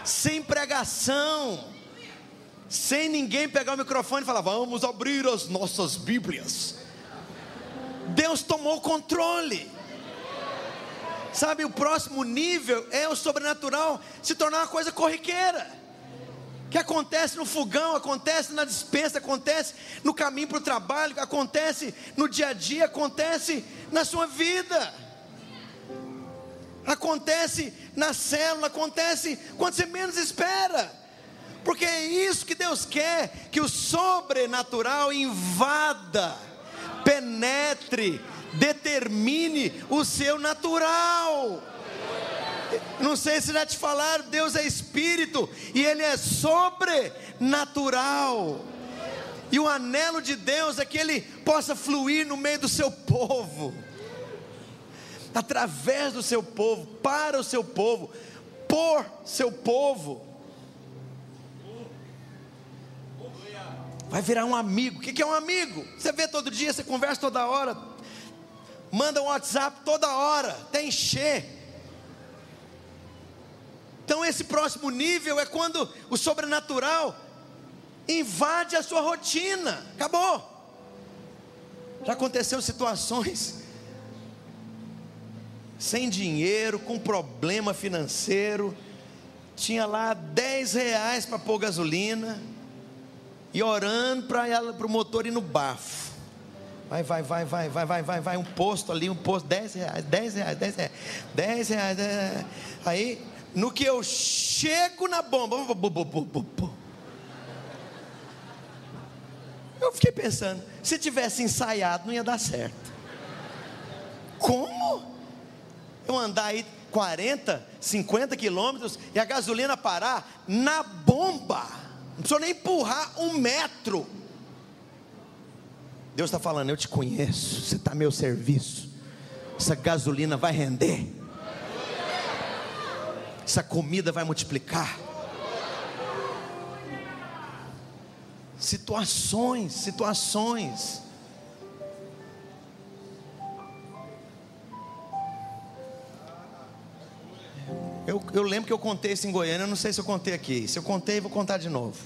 sem pregação, sem ninguém pegar o microfone e falar, vamos abrir as nossas Bíblias. Deus tomou o controle. Sabe, o próximo nível é o sobrenatural se tornar uma coisa corriqueira, que acontece no fogão, acontece na despensa, acontece no caminho para o trabalho, acontece no dia a dia, acontece na sua vida, acontece na célula, acontece quando você menos espera, porque é isso que Deus quer, que o sobrenatural invada, penetre, determine o seu natural. Não sei se já te falaram, Deus é Espírito e Ele é sobrenatural. E o anelo de Deus é que Ele possa fluir no meio do seu povo, através do seu povo, para o seu povo, por seu povo. Vai virar um amigo. O que é um amigo? Você vê todo dia, você conversa toda hora. manda um WhatsApp toda hora, até encher. Então esse próximo nível é quando o sobrenatural invade a sua rotina. Acabou. Já aconteceu situações sem dinheiro, com problema financeiro, tinha lá R$10 para pôr gasolina, e orando para o motor ir no bafo. Vai, um posto ali, um posto, R$10. Aí, no que eu chego na bomba, eu fiquei pensando, se tivesse ensaiado não ia dar certo. Como? Eu andar aí 40, 50 quilômetros e a gasolina parar na bomba, não precisou nem empurrar 1 metro. Deus está falando, eu te conheço, você está a meu serviço, essa gasolina vai render, essa comida vai multiplicar. Situações. Eu lembro que eu contei isso em Goiânia, eu não sei se eu contei aqui. Se eu contei, vou contar de novo.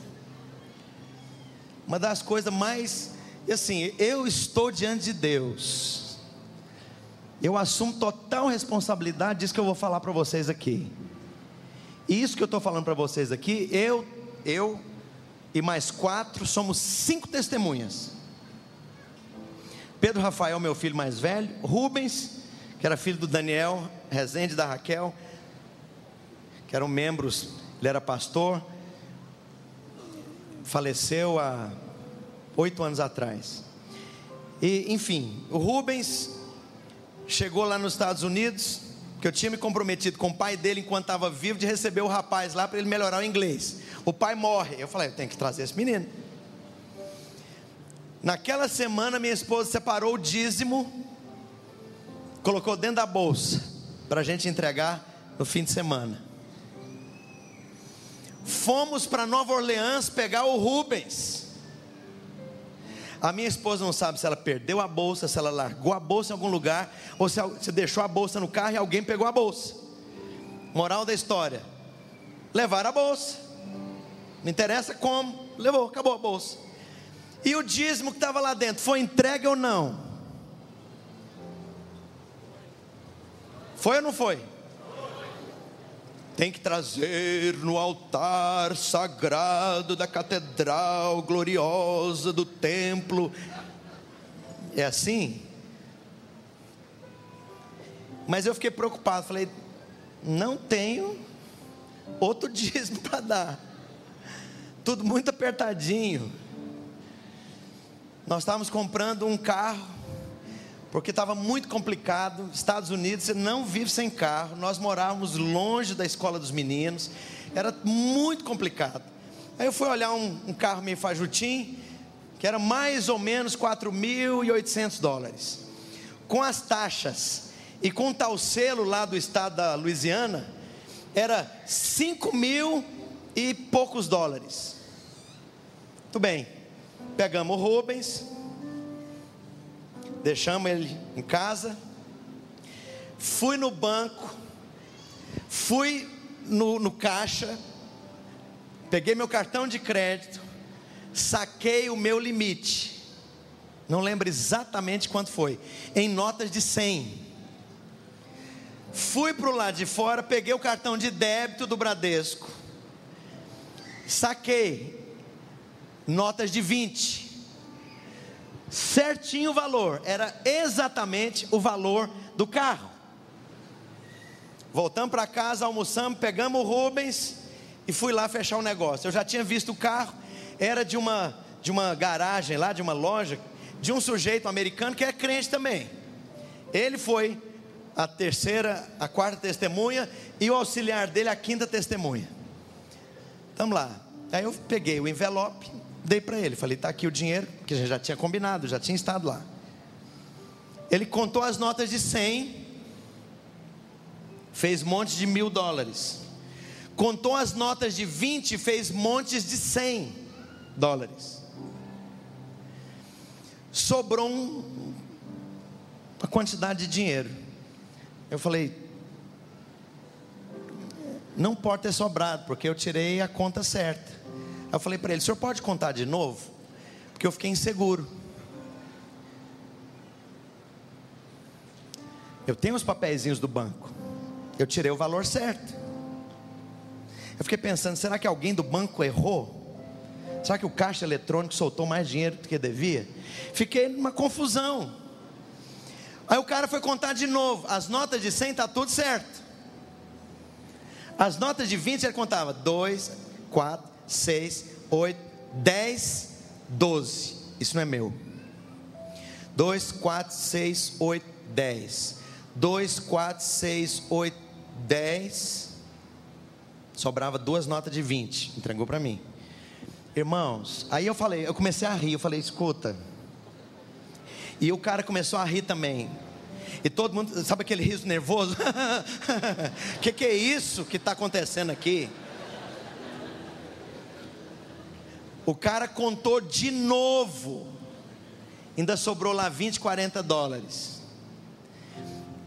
Uma das coisas mais, assim, eu estou diante de Deus, eu assumo total responsabilidade disso que eu vou falar para vocês aqui. E isso que eu estou falando para vocês aqui, eu e mais 4, somos 5 testemunhas. Pedro Rafael, meu filho mais velho. Rubens, que era filho do Daniel Rezende, da Raquel, que eram membros, ele era pastor, faleceu há 8 anos atrás. E enfim, o Rubens chegou lá nos Estados Unidos, que eu tinha me comprometido com o pai dele enquanto estava vivo, de receber o rapaz lá para ele melhorar o inglês. O pai morre, eu falei, eu tenho que trazer esse menino. Naquela semana minha esposa separou o dízimo, colocou dentro da bolsa, para a gente entregar no fim de semana. Fomos para Nova Orleans pegar o Rubens. A minha esposa não sabe se ela perdeu a bolsa, se ela largou a bolsa em algum lugar, ou se deixou a bolsa no carro e alguém pegou a bolsa. Moral da história, levaram a bolsa, não interessa como, levou, acabou a bolsa. E o dízimo que estava lá dentro, foi entregue ou não? Foi ou não foi? Tem que trazer no altar sagrado da catedral gloriosa do templo. É assim? Mas eu fiquei preocupado, falei, não tenho outro dízimo para dar, tudo muito apertadinho. Nós estávamos comprando um carro, porque estava muito complicado. Estados Unidos, você não vive sem carro. Nós morávamos longe da escola dos meninos, era muito complicado. Aí eu fui olhar um carro meio fajutinho, que era mais ou menos $4.800, com as taxas e com tal selo lá do estado da Louisiana, era 5.000 e poucos dólares. Muito bem, pegamos o Rubens, deixamos ele em casa, fui no banco, fui no caixa, peguei meu cartão de crédito, saquei o meu limite, não lembro exatamente quanto foi, em notas de 100. Fui para o lado de fora, peguei o cartão de débito do Bradesco, saquei notas de 20, certinho o valor, era exatamente o valor do carro. Voltamos para casa, almoçamos, pegamos o Rubens e fui lá fechar o negócio. Eu já tinha visto o carro, era de uma garagem lá, de uma loja, de um sujeito americano que é crente também. Ele foi a 4ª testemunha e o auxiliar dele a 5ª testemunha. Estamos lá. Aí eu peguei o envelope, dei para ele, falei, está aqui o dinheiro, que a gente já tinha combinado, já tinha estado lá. Ele contou as notas de 100, fez montes de $1.000. Contou as notas de 20, fez montes de $100. Sobrou uma quantidade de dinheiro. Eu falei, não pode ter sobrado, porque eu tirei a conta certa. Eu falei para ele, o senhor pode contar de novo? Porque eu fiquei inseguro. Eu tenho os papeizinhos do banco, eu tirei o valor certo. Eu fiquei pensando, será que alguém do banco errou? Será que o caixa eletrônico soltou mais dinheiro do que devia? Fiquei numa confusão. Aí o cara foi contar de novo. As notas de 100 está tudo certo. As notas de 20 ele contava 2, 4, 6, 8, 10, 12. Isso não é meu. 2, 4, 6, 8, 10. 2, 4, 6, 8, 10. Sobrava 2 notas de 20. Entregou para mim. Irmãos, aí eu comecei a rir. Eu falei, escuta. E o cara começou a rir também. E todo mundo, sabe aquele riso nervoso? Que é isso que está acontecendo aqui? O cara contou de novo. Ainda sobrou lá 20, 40 dólares.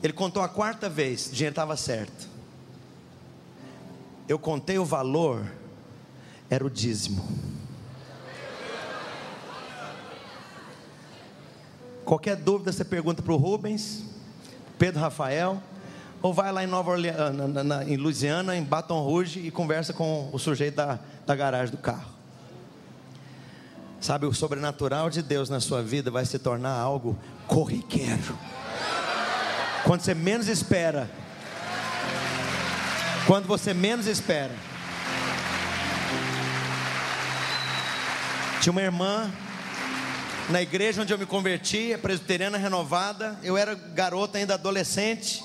Ele contou a 4ª vez, o dinheiro estava certo. Eu contei o valor, era o dízimo. Qualquer dúvida você pergunta para o Rubens, Pedro Rafael, ou vai lá em Nova Orleans, em Louisiana, em Baton Rouge, e conversa com o sujeito da garagem do carro. Sabe, o sobrenatural de Deus na sua vida vai se tornar algo corriqueiro. Quando você menos espera. Quando você menos espera. Tinha uma irmã na igreja onde eu me converti, a presbiteriana renovada. Eu era garota ainda, adolescente.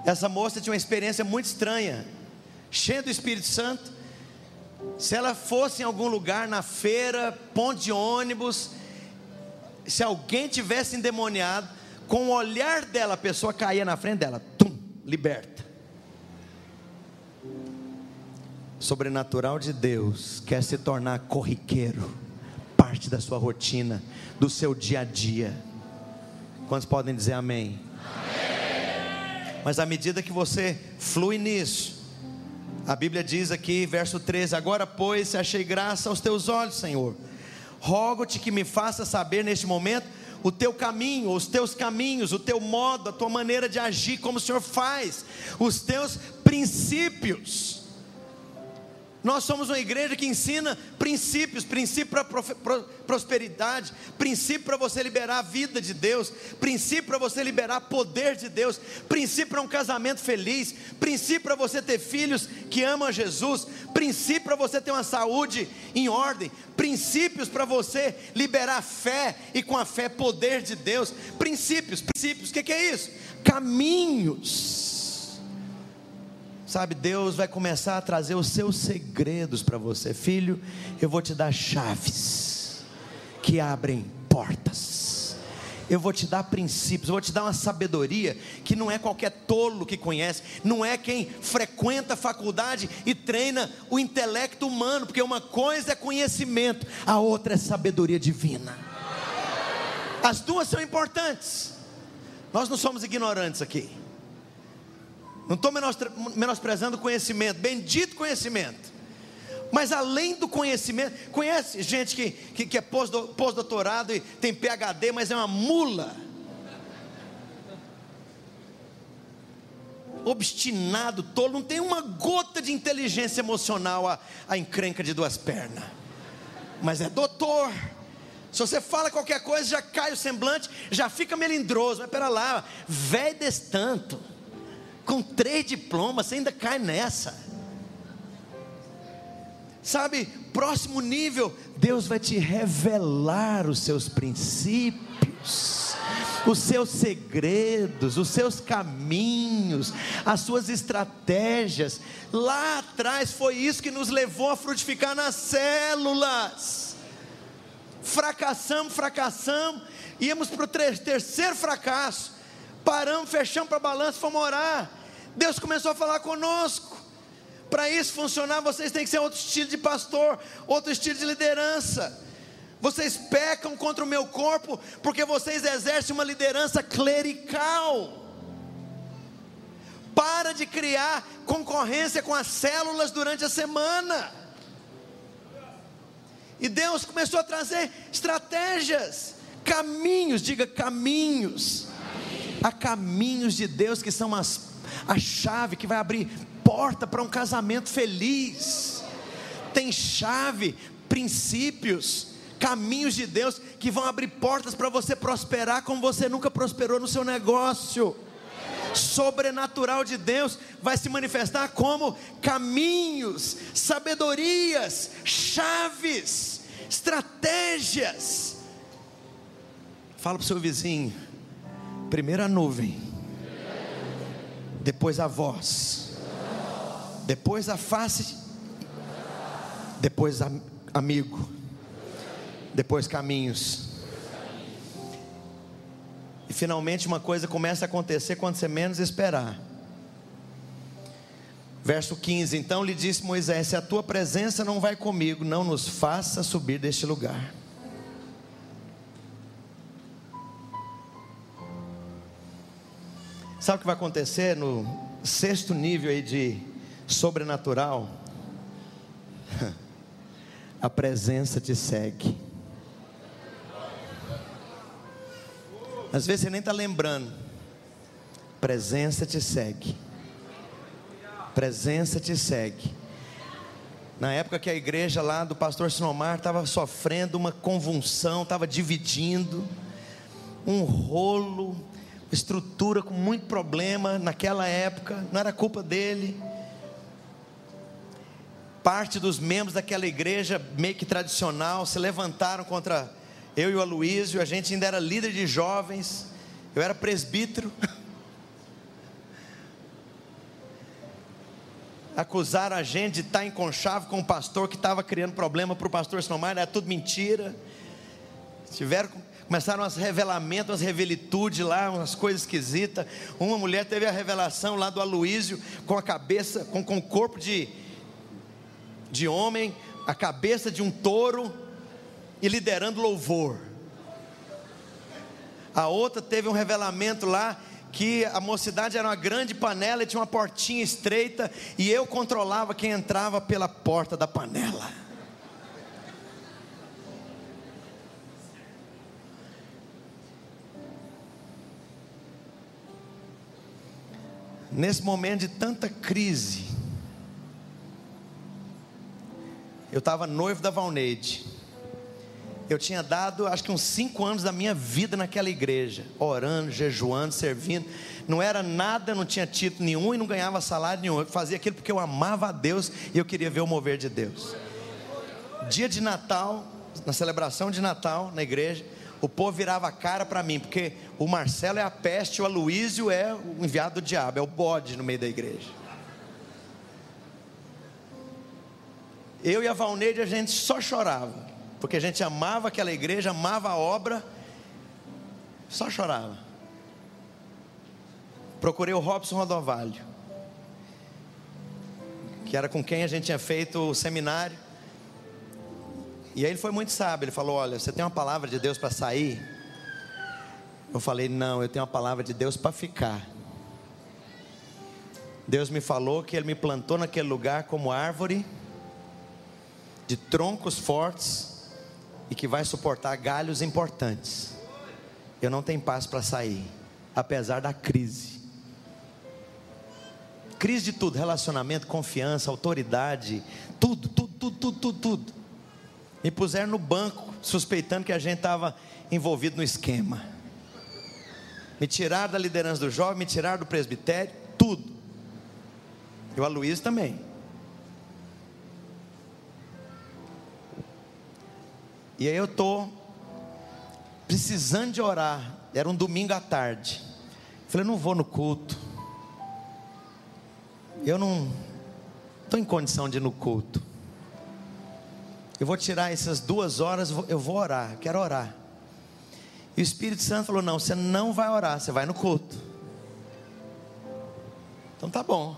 Essa moça tinha uma experiência muito estranha, cheia do Espírito Santo. Se ela fosse em algum lugar, na feira, ponto de ônibus, se alguém tivesse endemoniado, com o olhar dela, a pessoa caía na frente dela, tum, liberta. Sobrenatural de Deus quer se tornar corriqueiro, parte da sua rotina, do seu dia a dia. Quantos podem dizer amém? Amém. Mas à medida que você flui nisso, a Bíblia diz aqui, verso 13: agora pois, se achei graça aos teus olhos, Senhor, rogo-te que me faça saber neste momento o teu caminho, os teus caminhos, o teu modo, a tua maneira de agir, como o Senhor faz, os teus princípios. Nós somos uma igreja que ensina princípios, princípio para prosperidade, princípio para você liberar a vida de Deus, princípio para você liberar poder de Deus, princípio para um casamento feliz, princípio para você ter filhos que amam a Jesus, princípio para você ter uma saúde em ordem, princípios para você liberar fé e com a fé poder de Deus, princípios, o que é isso? Caminhos. Sabe, Deus vai começar a trazer os seus segredos para você. Filho, eu vou te dar chaves que abrem portas. Eu vou te dar princípios, eu vou te dar uma sabedoria que não é qualquer tolo que conhece, não é quem frequenta a faculdade e treina o intelecto humano, porque uma coisa é conhecimento, a outra é sabedoria divina. As duas são importantes. Nós não somos ignorantes aqui. Não estou menosprezando o conhecimento, bendito conhecimento. Mas além do conhecimento, conhece gente que é pós-doutorado e tem PhD, mas é uma mula, obstinado, tolo, não tem uma gota de inteligência emocional, a encrenca de 2 pernas, mas é doutor. Se você fala qualquer coisa, já cai o semblante, já fica melindroso. Mas pera lá, velho desse tanto, com 3 diplomas, você ainda cai nessa. Sabe, próximo nível, Deus vai te revelar os seus princípios, os seus segredos, os seus caminhos, as suas estratégias. Lá atrás foi isso que nos levou a frutificar nas células. Fracassamos, íamos para o 3º fracasso, paramos, fechamos para a balança, fomos orar. Deus começou a falar conosco. Para isso funcionar, vocês têm que ser outro estilo de pastor, outro estilo de liderança. Vocês pecam contra o meu corpo, porque vocês exercem uma liderança clerical. Para de criar concorrência com as células durante a semana. E Deus começou a trazer estratégias, caminhos, diga caminhos. Há caminhos de Deus que são a chave que vai abrir porta para um casamento feliz. Tem chave, princípios, caminhos de Deus que vão abrir portas para você prosperar como você nunca prosperou no seu negócio. Sobrenatural de Deus vai se manifestar como caminhos, sabedorias, chaves, estratégias. Fala para o seu vizinho: primeiro a nuvem, depois a voz, depois a face, depois amigo, depois caminhos. E finalmente uma coisa começa a acontecer quando você menos esperar. Verso 15: então lhe disse Moisés: se a tua presença não vai comigo, não nos faça subir deste lugar. Sabe o que vai acontecer no 6º nível aí de sobrenatural? A presença te segue. Às vezes você nem está lembrando. Presença te segue. Presença te segue. Na época que a igreja lá do pastor Sinomar estava sofrendo uma convulsão, estava dividindo, um rolo, estrutura com muito problema naquela época, não era culpa dele. Parte dos membros daquela igreja meio que tradicional se levantaram contra eu e o Aloísio. A gente ainda era líder de jovens, eu era presbítero. Acusaram a gente de estar em conchavo com o pastor que estava criando problema para o pastor Sinomar. Era tudo mentira. Começaram umas revelamentos, umas revelitudes lá, umas coisas esquisitas. Uma mulher teve a revelação lá do Aloísio, com a cabeça, com o corpo de homem, a cabeça de um touro, e liderando louvor. A outra teve um revelamento lá, que a mocidade era uma grande panela e tinha uma portinha estreita, e eu controlava quem entrava pela porta da panela. Nesse momento de tanta crise, eu estava noivo da Valneide. Eu tinha dado acho que uns 5 anos da minha vida naquela igreja, orando, jejuando, servindo. Não era nada, não tinha título nenhum e não ganhava salário nenhum. Eu fazia aquilo porque eu amava a Deus e eu queria ver o mover de Deus. Dia de Natal, na celebração de Natal na igreja, o povo virava a cara para mim, porque o Marcelo é a peste, o Aloísio é o enviado do diabo, é o bode no meio da igreja. Eu e a Valneide, a gente só chorava, porque a gente amava aquela igreja, amava a obra, só chorava. Procurei o Robson Rodovalho, que era com quem a gente tinha feito o seminário. E aí ele foi muito sábio, ele falou: olha, você tem uma palavra de Deus para sair? Eu falei: não, eu tenho uma palavra de Deus para ficar. Deus me falou que Ele me plantou naquele lugar como árvore de troncos fortes e que vai suportar galhos importantes. Eu não tenho paz para sair, apesar da crise. Crise de tudo, relacionamento, confiança, autoridade, tudo. Me puseram no banco, suspeitando que a gente estava envolvido no esquema. Me tiraram da liderança do jovem, me tiraram do presbitério, tudo. E o Aloísio também. E aí eu estou precisando de orar. Era um domingo à tarde. Falei: não vou no culto. Eu não estou em condição de ir no culto. Eu vou tirar essas 2 horas, eu vou orar, quero orar. E o Espírito Santo falou: não, você não vai orar, você vai no culto. Então tá bom.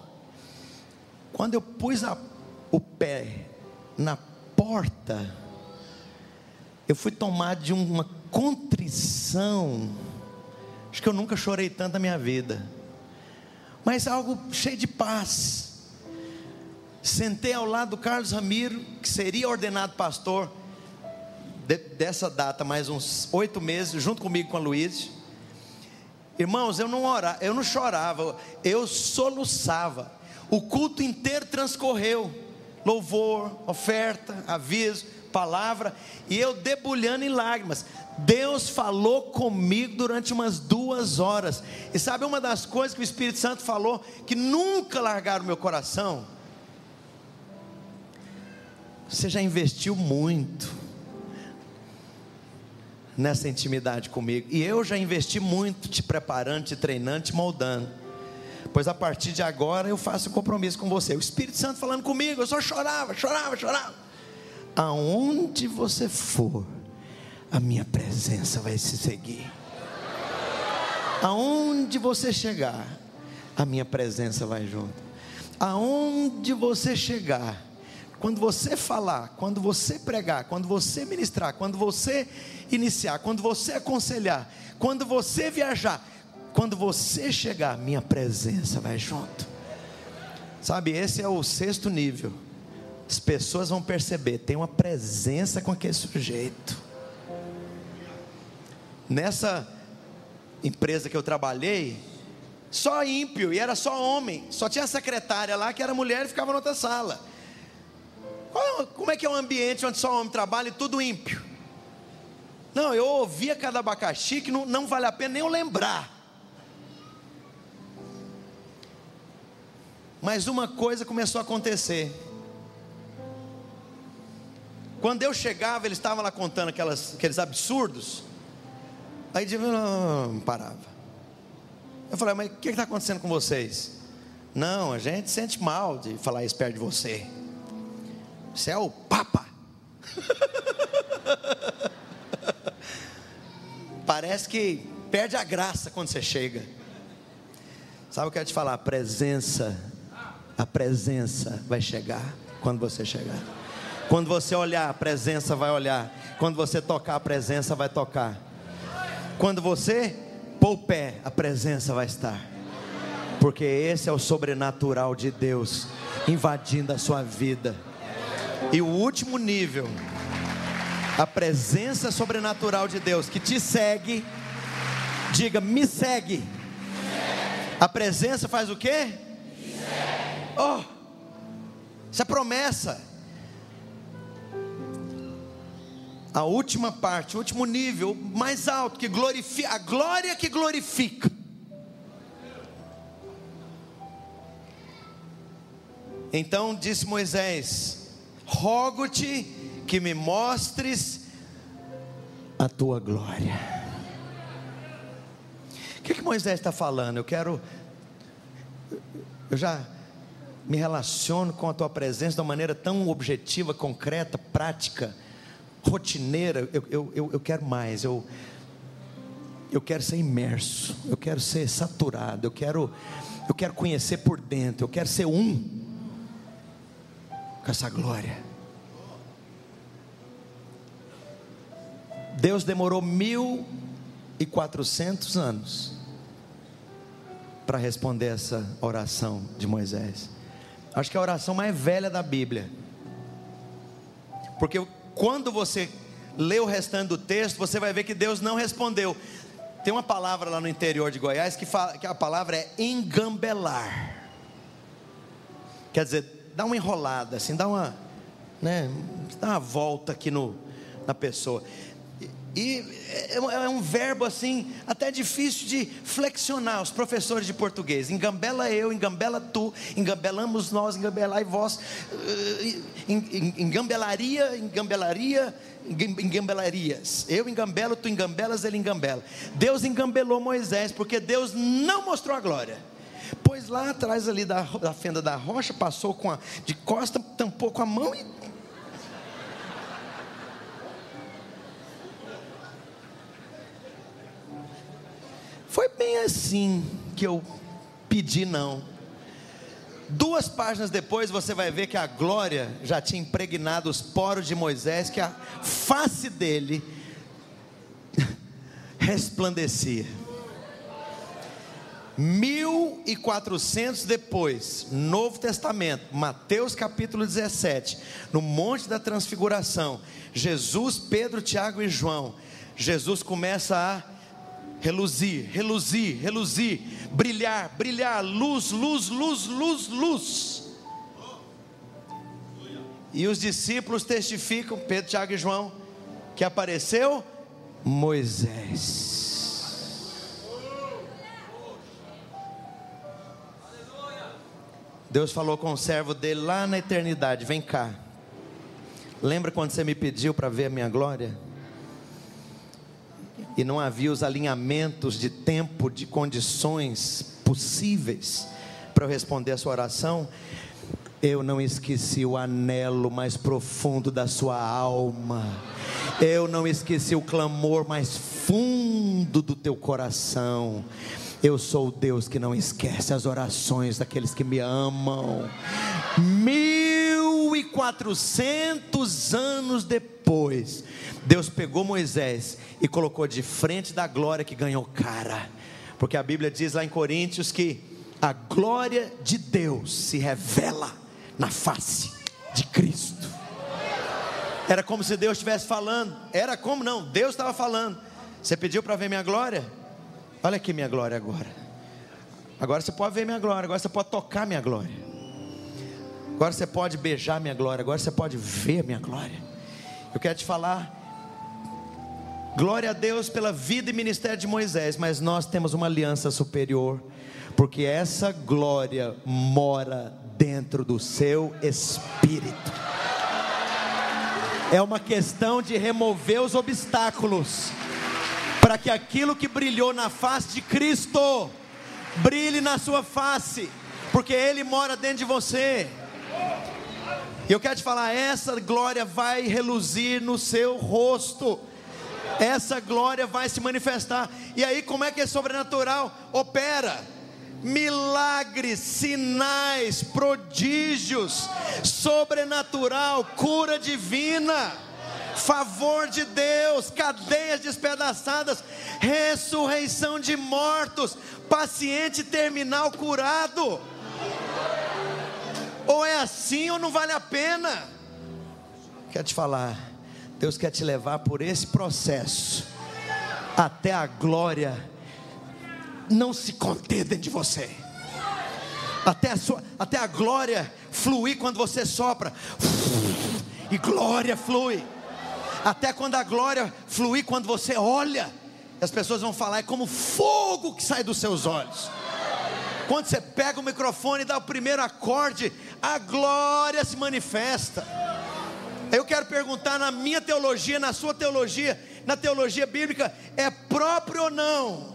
Quando eu pus o pé na porta, eu fui tomado de uma contrição. Acho que eu nunca chorei tanto na minha vida, mas algo cheio de paz. Sentei ao lado do Carlos Ramiro, que seria ordenado pastor dessa data, mais uns 8 meses, junto comigo com a Luísa. Irmãos, eu não chorava, eu soluçava. O culto inteiro transcorreu, louvor, oferta, aviso, palavra, e eu debulhando em lágrimas. Deus falou comigo durante umas 2 horas, e sabe uma das coisas que o Espírito Santo falou, que nunca largaram o meu coração? Você já investiu muito nessa intimidade comigo, e eu já investi muito te preparando, te treinando, te moldando, pois a partir de agora eu faço um compromisso com você. O Espírito Santo falando comigo, eu só chorava. Aonde você for, a minha presença vai se seguir. Aonde você chegar, a minha presença vai junto. Aonde você chegar, quando você falar, quando você pregar, quando você ministrar, quando você iniciar, quando você aconselhar, quando você viajar, quando você chegar, minha presença vai junto. Sabe, esse é o 6º nível. As pessoas vão perceber, tem uma presença com aquele sujeito. Nessa empresa que eu trabalhei, só ímpio, e era só homem, só tinha a secretária lá que era mulher e ficava na outra sala. Como é que é um ambiente onde só homem trabalha e tudo ímpio? Não, eu ouvia cada abacaxi que não vale a pena nem eu lembrar. Mas uma coisa começou a acontecer. Quando eu chegava, eles estavam lá contando aqueles absurdos. Aí não parava. Eu falei, mas o que está acontecendo com vocês? Não, a gente sente mal de falar isso perto de você. Você é o Papa. Parece que perde a graça quando você chega. Sabe o que eu quero te falar? A presença vai chegar quando você chegar. Quando você olhar, a presença vai olhar. Quando você tocar, a presença vai tocar. Quando você pôr o pé, a presença vai estar. Porque esse é o sobrenatural de Deus invadindo a sua vida. E o último nível, a presença sobrenatural de Deus que te segue. Diga, me segue. A presença faz o quê? Me segue. Oh, isso é promessa. A última parte, o último nível, mais alto, que glorifica, a glória que glorifica. Então disse Moisés: rogo-te que me mostres a tua glória. O que Moisés está falando? Eu já me relaciono com a tua presença de uma maneira tão objetiva, concreta, prática, rotineira. Eu quero mais, eu quero ser imerso, eu quero ser saturado, eu quero conhecer por dentro, eu quero ser um com essa glória. Deus demorou 1400 anos para responder essa oração de Moisés. Acho que é a oração mais velha da Bíblia, porque quando você lê o restante do texto, você vai ver que Deus não respondeu. Tem uma palavra lá no interior de Goiás que fala que a palavra é engambelar. Quer dizer, dá uma enrolada assim, dá uma volta aqui na pessoa. E é um verbo assim, até difícil de flexionar. Os professores de português: engambela eu, engambela tu, engambelamos nós, engambelai vós, engambelarias. Eu engambelo, tu engambelas, ele engambela. Deus engambelou Moisés, porque Deus não mostrou a glória. Pois lá atrás ali da fenda da rocha, passou de costa, tampou com a mão e... Foi bem assim que eu pedi, não. 2 páginas depois você vai ver que a glória já tinha impregnado os poros de Moisés, que a face dele resplandecia. 1400 depois, Novo Testamento, Mateus capítulo 17, no Monte da Transfiguração, Jesus, Pedro, Tiago e João, Jesus começa a reluzir, reluzir, reluzir, brilhar, brilhar, luz, luz, luz, luz, luz. E os discípulos testificam, Pedro, Tiago e João, que apareceu Moisés. Deus falou com o servo dele lá na eternidade: vem cá, lembra quando você me pediu para ver a minha glória? E não havia os alinhamentos de tempo, de condições possíveis para eu responder a sua oração. Eu não esqueci o anelo mais profundo da sua alma, eu não esqueci o clamor mais fundo do teu coração. Eu sou o Deus que não esquece as orações daqueles que me amam. 1400 anos depois, Deus pegou Moisés e colocou de frente da glória que ganhou cara, porque a Bíblia diz lá em Coríntios que a glória de Deus se revela na face de Cristo. Era como se Deus estivesse falando, era como não, Deus estava falando: você pediu para ver minha glória? Olha aqui minha glória agora. Agora você pode ver minha glória, agora você pode tocar minha glória, agora você pode beijar minha glória, agora você pode ver minha glória. Eu quero te falar, glória a Deus pela vida e ministério de Moisés, mas nós temos uma aliança superior, porque essa glória mora dentro do seu espírito. É uma questão de remover os obstáculos, para que aquilo que brilhou na face de Cristo brilhe na sua face, porque Ele mora dentro de você. E eu quero te falar, essa glória vai reluzir no seu rosto, essa glória vai se manifestar. E aí como é que é sobrenatural? Opera milagres, sinais, prodígios, sobrenatural, cura divina, favor de Deus, cadeias despedaçadas, ressurreição de mortos, paciente terminal curado. Ou é assim ou não vale a pena. Quero te falar, Deus quer te levar por esse processo até a glória não se conter dentro de você, até a glória fluir quando você sopra, e glória flui, até quando a glória fluir quando você olha, as pessoas vão falar: é como fogo que sai dos seus olhos. Quando você pega o microfone e dá o primeiro acorde, a glória se manifesta. Eu quero perguntar, na minha teologia, na sua teologia, na teologia bíblica, é próprio ou não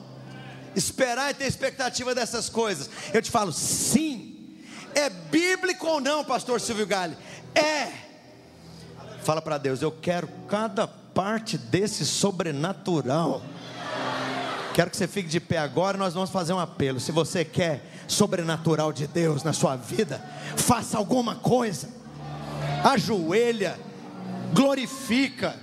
esperar e ter expectativa dessas coisas? Eu te falo, sim. É bíblico ou não, pastor Silvio Galli? É. Fala para Deus: eu quero cada parte desse sobrenatural. Quero que você fique de pé agora. Nós vamos fazer um apelo. Se você quer sobrenatural de Deus na sua vida, faça alguma coisa, ajoelha, glorifica,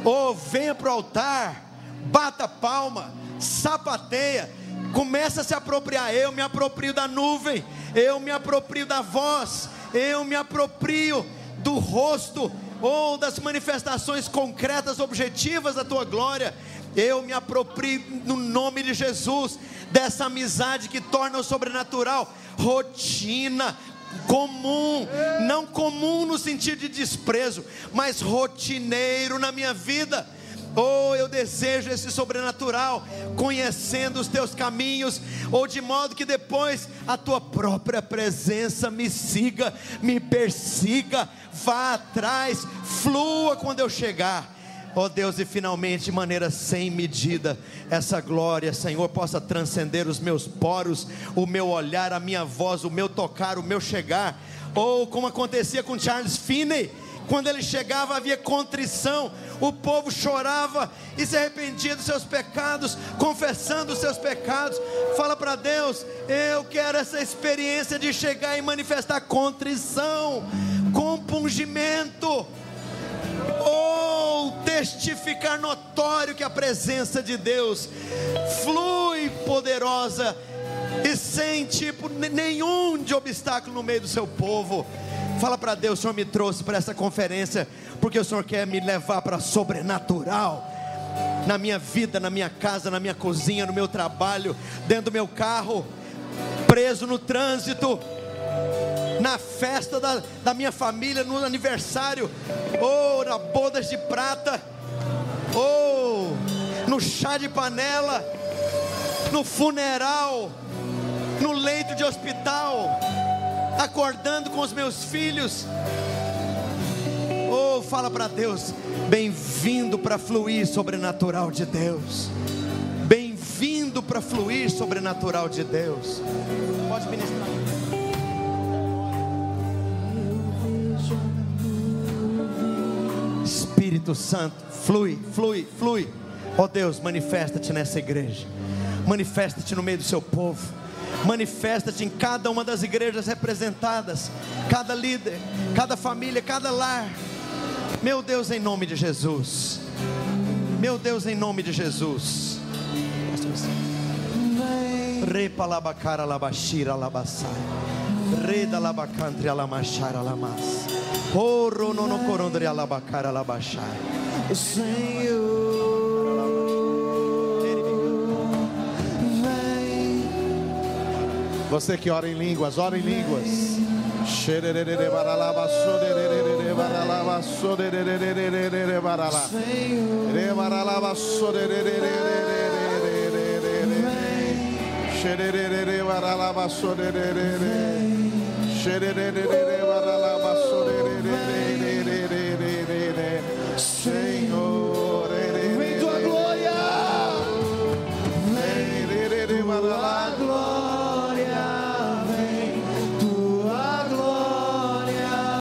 ou venha para o altar, bata palma, sapateia, começa a se apropriar. Eu me aproprio da nuvem, eu me aproprio da voz, eu me aproprio do rosto, ou das manifestações concretas, objetivas da tua glória. Eu me aproprio no nome de Jesus dessa amizade que torna o sobrenatural rotina, comum, não comum no sentido de desprezo, mas rotineiro na minha vida. Oh, eu desejo esse sobrenatural, conhecendo os teus caminhos, ou de modo que depois a tua própria presença me siga, me persiga, vá atrás, flua quando eu chegar. Oh Deus, e finalmente, de maneira sem medida, essa glória, Senhor, possa transcender os meus poros, o meu olhar, a minha voz, o meu tocar, o meu chegar. Ou como acontecia com Charles Finney, Quando ele chegava havia contrição, o povo chorava e se arrependia dos seus pecados, confessando os seus pecados. Fala para Deus: eu quero essa experiência de chegar e manifestar contrição, compungimento, ou testificar notório que a presença de Deus flui poderosa e sem tipo nenhum de obstáculo no meio do seu povo. Fala para Deus: o Senhor me trouxe para essa conferência porque o Senhor quer me levar para sobrenatural, na minha vida, na minha casa, na minha cozinha, no meu trabalho, dentro do meu carro, preso no trânsito, na festa da minha família, no aniversário, ou na bodas de prata, ou no chá de panela, no funeral, no leito de hospital, acordando com os meus filhos. Oh, fala para Deus: bem-vindo para fluir sobrenatural de Deus. Bem-vindo para fluir sobrenatural de Deus. Pode ministrar. Espírito Santo, flui, flui, flui. Ó Deus, manifesta-te nessa igreja. Manifesta-te no meio do seu povo. Manifesta-te em cada uma das igrejas representadas, cada líder, cada família, cada lar. Meu Deus, em nome de Jesus. Meu Deus, em nome de Jesus. Repa labacara labashira labassai. Reda labacantri alamachara lamas. Oro no corondre alabacara labashai. Senhor, você que ora em línguas, ora em línguas.